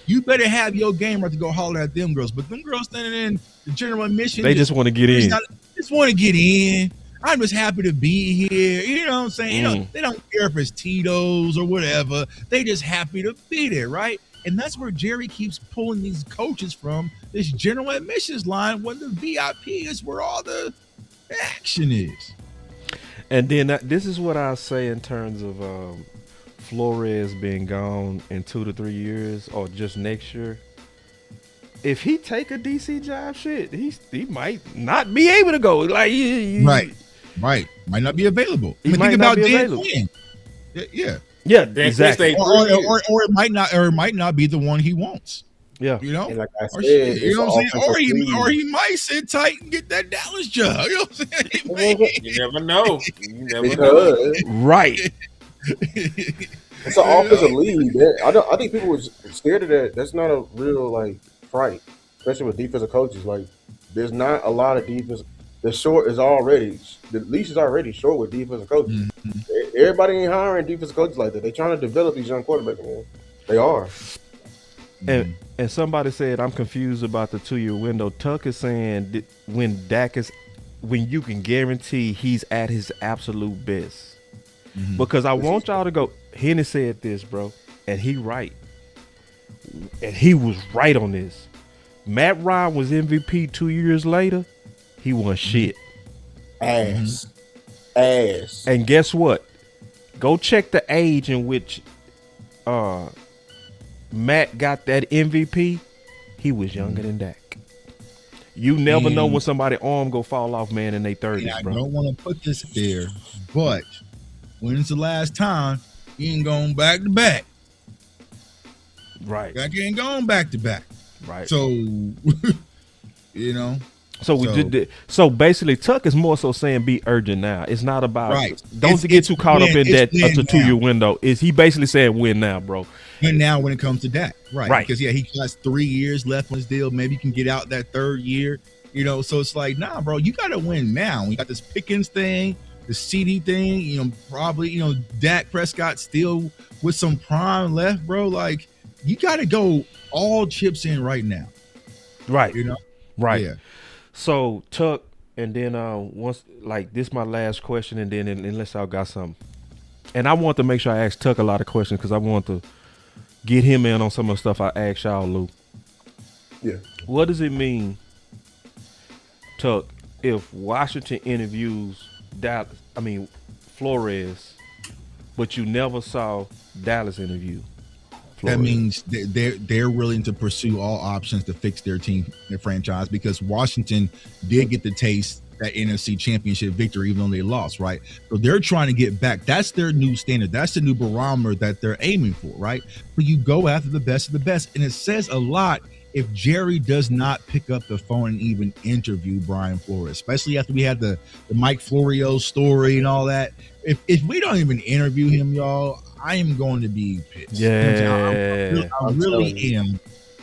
You better have your game right to go holler at them girls. But them girls standing in the general admission, they just want to get in. Just want to get in. I'm just happy to be here. You know what I'm saying? You know, they don't care if it's Tito's or whatever. They just happy to be there, right? And that's where Jerry keeps pulling these coaches from, this general admissions line, when the VIP is where all the action is. And then this is what I say in terms of Flores being gone in 2 to 3 years or just next year. If he take a DC job, shit, he might not be able to go. Like Right. Might not be available. He might not be available. Yeah, exactly. Or it might not be the one he wants. Yeah, and like I said, you know what I'm saying? Or he might sit tight and get that Dallas job. You know what I'm saying? You never know. Know. Right. It's an offensive lead. I think people were scared of that. That's not a real fright, especially with defensive coaches. Like, there's not a lot of defense. The leash is already short with defensive coaches. Mm-hmm. Everybody ain't hiring defensive coaches like that. They're trying to develop these young quarterbacks, man. They are. And somebody said, I'm confused about the 2-year window. Tuck is saying when you can guarantee he's at his absolute best. Mm-hmm. Because I want y'all to go. Henny said this, bro, and he right. And he was right on this. Matt Ryan was MVP 2 years later. He won shit. Ass. And guess what? Go check the age in which Matt got that MVP. He was younger than Dak. You never know when somebody's arm go fall off, man, in their 30s, bro. I don't want to put this there, but when's the last time he ain't going back to back? Right. Dak ain't going back to back. Right. So, you know. So basically, Tuck is more so saying be urgent now. It's not about don't get too caught up in that 2-year window. Is he basically saying win now, bro? Win now when it comes to Dak, right? Because he has 3 years left on his deal. Maybe he can get out that 3rd year. You know, so it's like, nah, bro, you got to win now. You got this Pickens thing, the CD thing. You know, probably Dak Prescott still with some prime left, bro. Like, you got to go all chips in right now, right? You know, right? Yeah. So Tuck, and then once this is my last question, and then unless y'all got something, and I want to make sure I ask Tuck a lot of questions because I want to get him in on some of the stuff I asked y'all, Lou. Yeah. What does it mean, Tuck, if Washington interviews Flores, but you never saw Dallas interview? That means they're willing to pursue all options to fix their team, their franchise, because Washington did get the taste that NFC Championship victory, even though they lost, right? So they're trying to get back. That's their new standard. That's the new barometer that they're aiming for, right? But you go after the best of the best, and it says a lot if Jerry does not pick up the phone and even interview Brian Flores, especially after we had the Mike Florio story and all that. If we don't even interview him, y'all, I am going to be pissed. Yeah, I really am.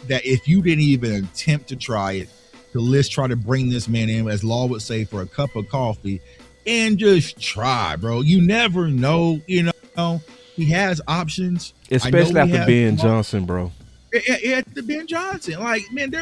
That if you didn't even attempt to try it, to try to bring this man in, as Law would say, for a cup of coffee, and just try, bro. You never know. You know, he has options, especially after Ben Johnson, bro. After Ben Johnson, like, man,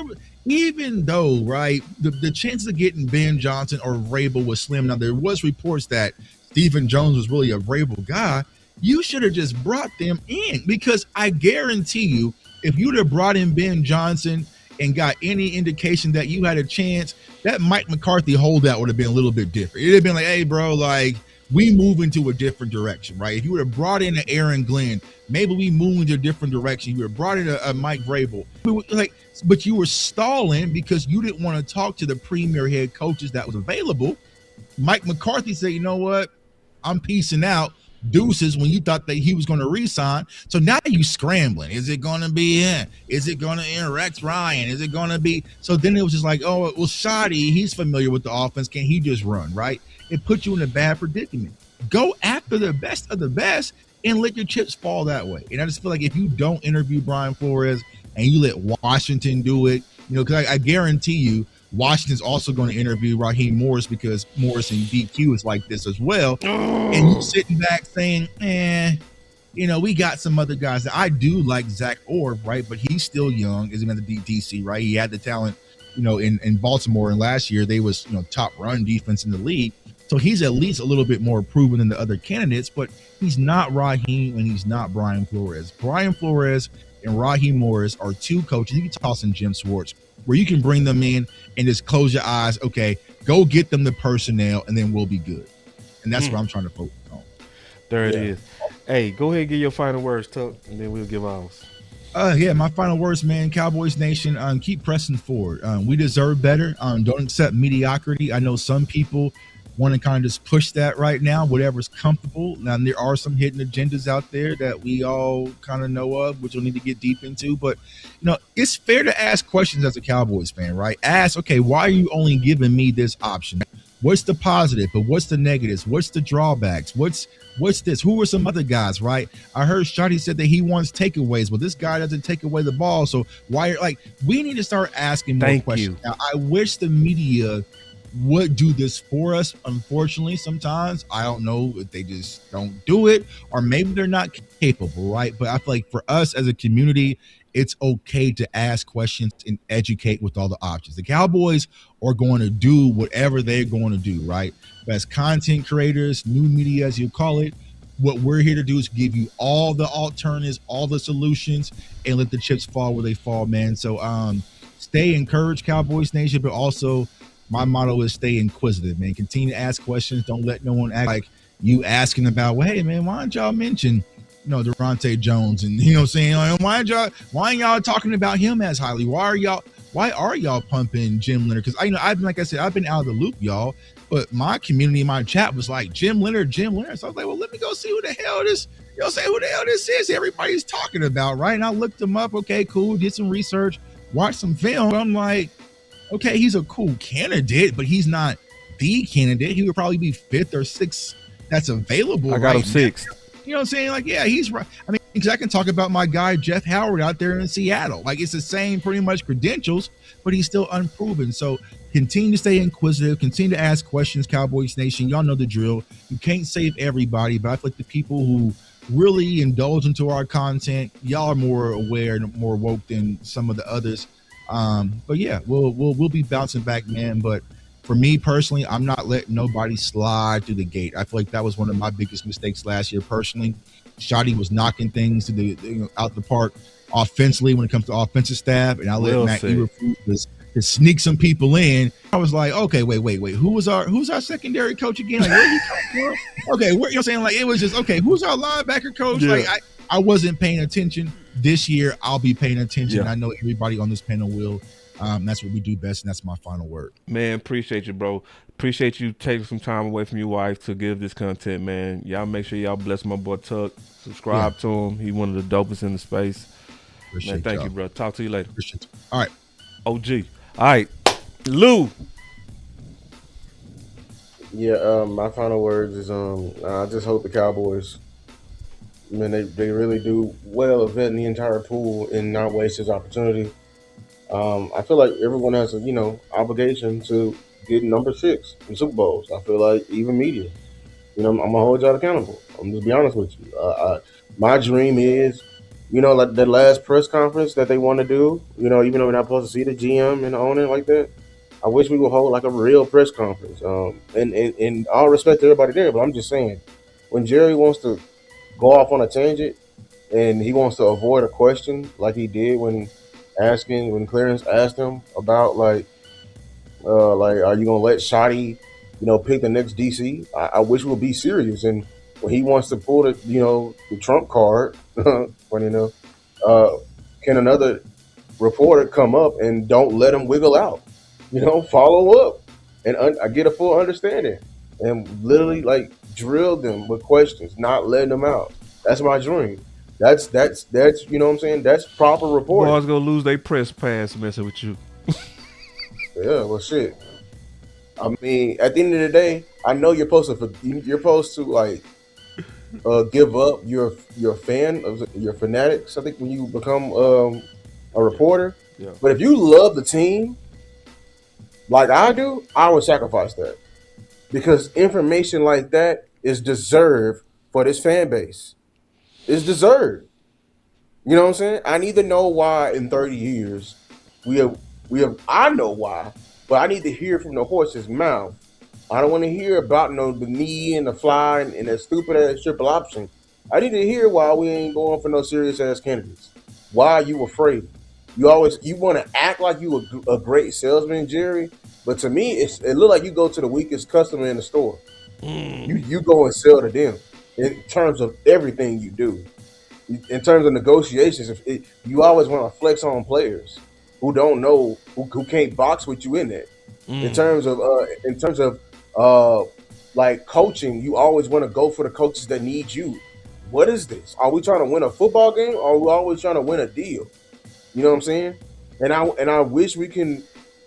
even though, right, the chances of getting Ben Johnson or Vrabel was slim. Now there was reports that Stephen Jones was really a Vrabel guy. You should have just brought them in, because I guarantee you, if you'd have brought in Ben Johnson and got any indication that you had a chance, that Mike McCarthy holdout would have been a little bit different. It'd have been like, hey, bro, like, we move into a different direction, right? If you would have brought in an Aaron Glenn, maybe we move into a different direction. You would have brought in a Mike Vrabel. But you were stalling because you didn't want to talk to the premier head coaches that was available. Mike McCarthy said, you know what? I'm peacing out. deuces when you thought that he was going to resign. So now you scrambling. Is it going to be him? Is it going to end Rex Ryan? Is it going to be? So then it was just like, oh, well, Shoddy, he's familiar with the offense. Can he just run, right? It puts you in a bad predicament. Go after the best of the best and let your chips fall that way. And I just feel like if you don't interview Brian Flores and you let Washington do it, because I guarantee you, Washington's also going to interview Raheem Morris because Morris and DQ is like this as well. And you sitting back saying, we got some other guys that I do like Zach Orr, right? But he's still young, isn't at the DC, right? He had the talent, in Baltimore, and last year they was, top run defense in the league. So he's at least a little bit more proven than the other candidates, but he's not Raheem and he's not Brian Flores. Brian Flores and Raheem Morris are two coaches. You can toss in Jim Schwartz, where you can bring them in and just close your eyes. Okay, go get them the personnel, and then we'll be good. And that's what I'm trying to focus on. There it is. Hey, go ahead and give your final words, Tuck, and then we'll give ours. My final words, man. Cowboys Nation, keep pressing forward. We deserve better. Don't accept mediocrity. I know some people want to kind of just push that right now, whatever's comfortable. Now, there are some hidden agendas out there that we all kind of know of, which we'll need to get deep into. But, it's fair to ask questions as a Cowboys fan, right? Ask, okay, why are you only giving me this option? What's the positive, but what's the negatives? What's the drawbacks? What's this? Who are some other guys, right? I heard Shotty said that he wants takeaways. Well, this guy doesn't take away the ball. So why, we need to start asking more questions. Now, I wish the media would do this for us. Unfortunately, sometimes I don't know if they just don't do it, or maybe they're not capable, right? But I feel like for us as a community, it's okay to ask questions and educate with all the options. The Cowboys are going to do whatever they're going to do, right? But as content creators, new media, as you call it, what we're here to do is give you all the alternatives, all the solutions, and let the chips fall where they fall, man. So stay encouraged, Cowboys Nation, but also my motto is stay inquisitive, man. Continue to ask questions. Don't let no one act like you asking about, well, hey, man, why don't y'all mention, Durante Jones? And, what I'm saying? Why ain't y'all talking about him as highly? Why are y'all pumping Jim Leonard? Because, I've been out of the loop, y'all. But my community, my chat was like, Jim Leonard. So I was like, well, let me go see who the hell this, who the hell this is everybody's talking about, right? And I looked him up. Okay, cool. Did some research, watched some film. I'm like, okay, he's a cool candidate, but he's not the candidate. He would probably be fifth or sixth that's available. I got him sixth. You know what I'm saying? Like, yeah, he's right. I mean, because I can talk about my guy, Jeff Howard, out there in Seattle. Like, it's the same pretty much credentials, but he's still unproven. So continue to stay inquisitive, continue to ask questions, Cowboys Nation. Y'all know the drill. You can't save everybody, but I feel like the people who really indulge into our content, y'all are more aware and more woke than some of the others. But yeah, we'll be bouncing back, man. But for me personally, I'm not letting nobody slide through the gate. I feel like that was one of my biggest mistakes last year. Personally, Shotty was knocking things to the out the park offensively when it comes to offensive staff, and I let Matt Eberflus to sneak some people in. I was like, okay, wait, who's our secondary coach again? Like, where he come from? Okay, you know what I'm saying? Like, it was just okay. Who's our linebacker coach? Yeah. Like, I wasn't paying attention. This year, I'll be paying attention. Yeah. I know everybody on this panel will. That's what we do best, and that's my final word. Man, appreciate you, bro. Appreciate you taking some time away from your wife to give this content, man. Y'all make sure y'all bless my boy Tuck. Subscribe to him. He one of the dopest in the space. Appreciate man, thank you, bro. Talk to you later. Appreciate you. All right. OG. All right. Lou. Yeah, my final words is I just hope the Cowboys, man, they really do well vetting the entire pool and not waste his opportunity. I feel like everyone has a obligation to get number 6 in Super Bowls. I feel like even media, I'm gonna hold y'all accountable. I'm just be honest with you. My dream is, like the last press conference that they want to do. Even though we're not supposed to see the GM and the owner like that, I wish we would hold like a real press conference. And all respect to everybody there, but I'm just saying, when Jerry wants to go off on a tangent and he wants to avoid a question like he did when Clarence asked him about like are you gonna let Shotty pick the next DC? I wish we'll be serious. And when he wants to pull the Trump card, funny enough, can another reporter come up and don't let him wiggle out? Follow up and I get a full understanding and literally like drill them with questions, not letting them out. That's my dream. That's you know what I'm saying? That's proper reporting. Boys gonna lose their press pass messing with you. Yeah, well, shit. I mean, at the end of the day, I know you're supposed to like give up your fan of your fanatics. I think when you become a reporter, Yeah. but if you love the team like I do, I would sacrifice that because information like that is deserved for this fan base. It's deserved. You know what I'm saying? I need to know why in 30 years we have. I know why, but I need to hear from the horse's mouth. I don't want to hear about the knee and the fly and that stupid ass triple option. I need to hear why we ain't going for no serious ass candidates. Why are you afraid? You want to act like you a great salesman, Jerry, but to me it look like you go to the weakest customer in the store. You go and sell to them in terms of everything you do. In terms of negotiations, you always want to flex on players who don't know, who can't box with you in that. In terms of like coaching, you always want to go for the coaches that need you. What is this? Are we trying to win a football game, or are we always trying to win a deal? You know what I'm saying? And I wish we can,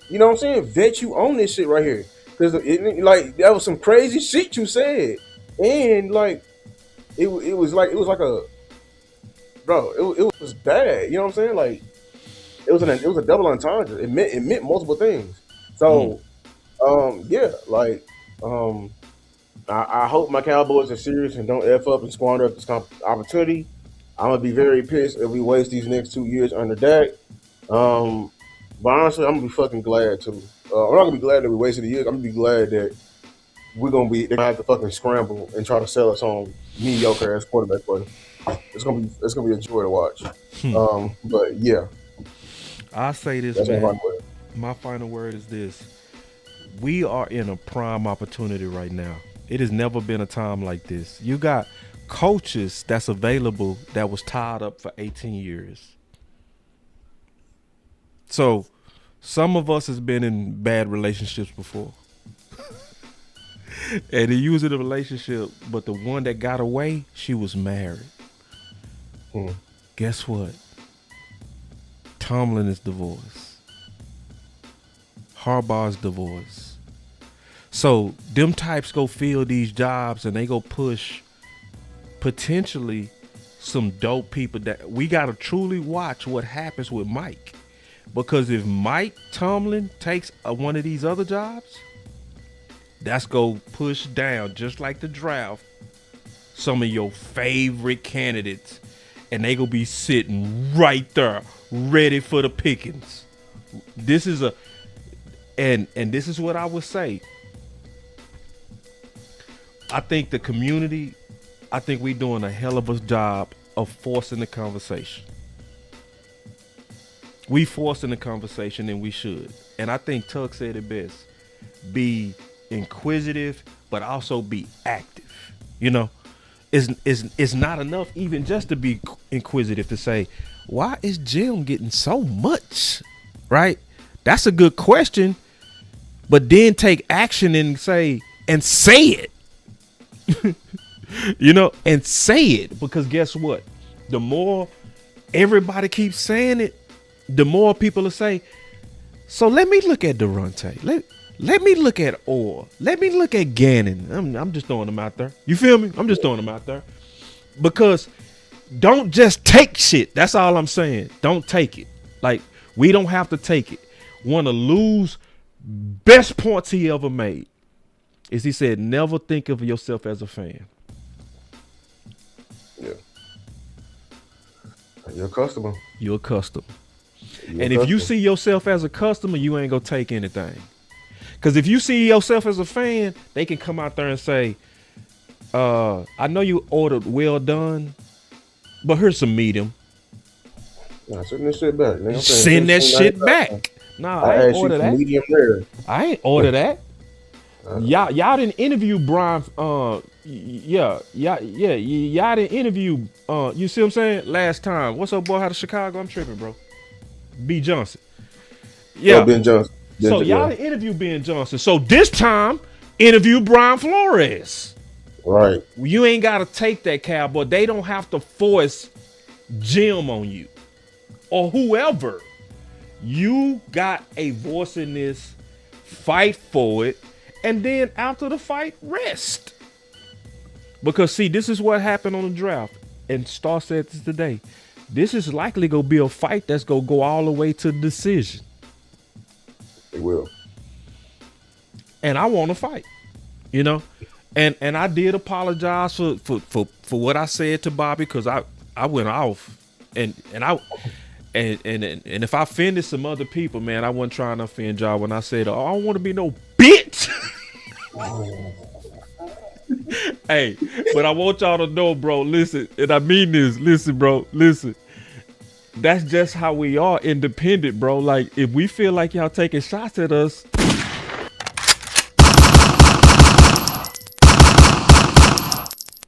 you know what I'm saying, vet you on this shit right here, because like that was some crazy shit you said, and like it was like a bro, it was bad. You know what I'm saying? Like it was a double entendre. It meant multiple things. So yeah, like I hope my Cowboys are serious and don't F up and squander up this opportunity. I'm gonna be very pissed if we waste these next 2 years under Dak. But honestly, I'm gonna be fucking glad too. I'm not gonna be glad that we wasted a year. I'm gonna be glad that they're gonna have to fucking scramble and try to sell us on mediocre ass quarterback play. It's gonna be a joy to watch. But yeah, I say this, that's man. My final word is this: we are in a prime opportunity right now. It has never been a time like this. You got coaches that's available that was tied up for 18 years. So some of us has been in bad relationships before. And they use it in a relationship, but the one that got away, she was married. Guess what? Tomlin is divorced. Harbaugh's divorced. So them types go fill these jobs and they go push potentially some dope people that we got to truly watch what happens with Mike. Because if Mike Tomlin takes one of these other jobs, that's go push down, just like the draft, some of your favorite candidates, and they gonna be sitting right there, ready for the pickings. This is and this is what I would say. I think the community, I think we're doing a hell of a job of forcing the conversation. We forcing the conversation, and we should. And I think Tuck said it best: be inquisitive, but also be active. You know, it's not enough even just to be inquisitive to say, why is Jim getting so much? Right? That's a good question, but then take action and say it. You know, and say it, because guess what? The more everybody keeps saying it, the more people will say, so let me look at Durante. Let me look at Orr. Let me look at Gannon. I'm just throwing them out there. You feel me? I'm just throwing them out there. Because don't just take shit. That's all I'm saying. Don't take it. Like, we don't have to take it. Want to lose best points he ever made is he said, never think of yourself as a fan. Yeah. You're a customer. You're a customer. And if you see yourself as a customer, you ain't gonna take anything. Because if you see yourself as a fan, they can come out there and say, I know you ordered well done, but here's some medium. Nah, send that shit back. Send that shit back. Nah, I ain't order that. Medium rare. I ain't order that. Y'all didn't interview Brian. Y'all didn't interview. You see what I'm saying? Last time, what's up, boy? How to Chicago? I'm tripping, bro. B. Johnson. Yeah, Ben Johnson. So y'all didn't interview Ben Johnson. So this time, interview Brian Flores. Right. You ain't got to take that, Cowboy. They don't have to force Jim on you or whoever. You got a voice in this. Fight for it. And then after the fight, rest. Because, see, this is what happened on the draft. And Star said this today. This is likely going to be a fight that's going to go all the way to the decision. It will. And I want to fight, you know. And I did apologize for what I said to Bobby, because I went off. And if I offended some other people, man, I wasn't trying to offend y'all when I said, oh, I don't want to be no bitch. Hey, but I want y'all to know, bro, listen, and I mean this, listen, bro, listen. That's just how we are, independent, bro. Like, if we feel like y'all taking shots at us,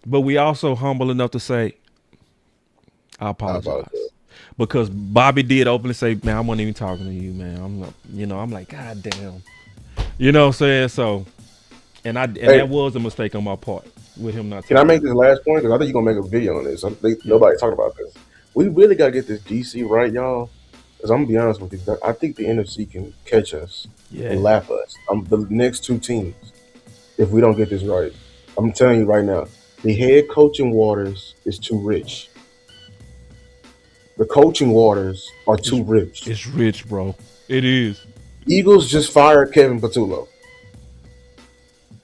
but we also humble enough to say, I apologize. Because Bobby did openly say, man, I wasn't even talking to you, man. I'm not, you know, I'm like, God damn. You know what I'm saying? So, and that was a mistake on my part with him not. Can I make this last point? Because I think you're going to make a video on this. Nobody talking about this. We really got to get this DC right, y'all. Because I'm going to be honest with you. I think the NFC can catch us and laugh us. The next two teams, if we don't get this right. I'm telling you right now, the head coaching waters is too rich. The coaching waters are too rich. It's rich, bro. It is. Eagles just fired Kevin Patullo.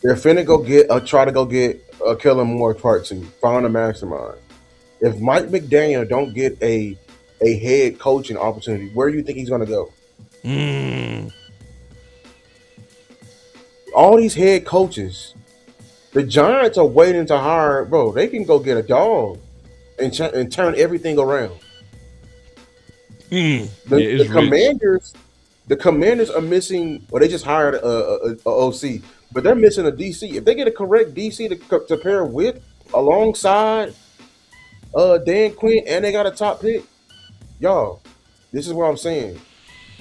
They're finna try to go get Kellen Moore Part 2. Found a mastermind. If Mike McDaniel don't get a head coaching opportunity, where do you think he's gonna go? All these head coaches, the Giants are waiting to hire, bro. They can go get a dog and turn everything around. The Commanders are missing. Well, they just hired a OC, but they're missing a DC. If they get a correct DC to pair with alongside Dan Quinn, and they got a top pick, y'all, this is what I'm saying.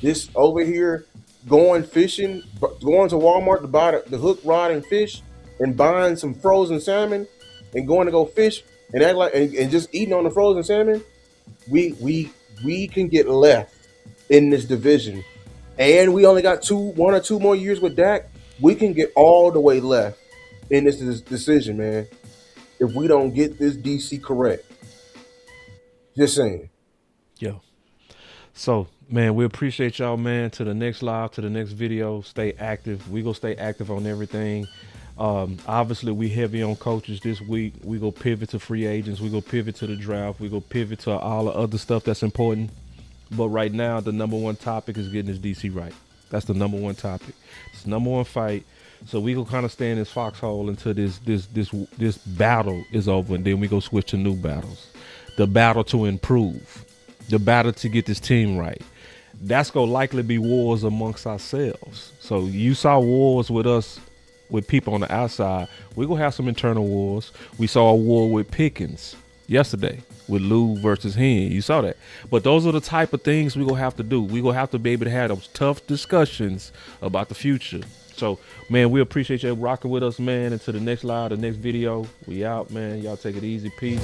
This over here, going fishing, going to Walmart to buy the hook, rod, and fish, and buying some frozen salmon, and going to go fish and act like and just eating on the frozen salmon. We can get left in this division, and we only got 1 or 2 more years with Dak. We can get all the way left in this decision, man, if we don't get this DC correct. Just saying. Yo. So, man, we appreciate y'all, man. To the next live, to the next video. Stay active. We gonna stay active on everything. Obviously, we heavy on coaches this week. We go pivot to free agents. We go pivot to the draft. We go pivot to all the other stuff that's important. But right now, the number one topic is getting this DC right. That's the number one topic. It's the number one fight. So we gonna kind of stay in this foxhole until this battle is over, and then we go switch to new battles. The battle to improve. The battle to get this team right. That's gonna likely be wars amongst ourselves. So you saw wars with us, with people on the outside. We're gonna have some internal wars. We saw a war with Pickens yesterday with Lou versus Hen. You saw that. But those are the type of things we're gonna have to do. We're gonna have to be able to have those tough discussions about the future. So, man, we appreciate you rocking with us, man. Until the next live, the next video. We out, man. Y'all take it easy. Peace.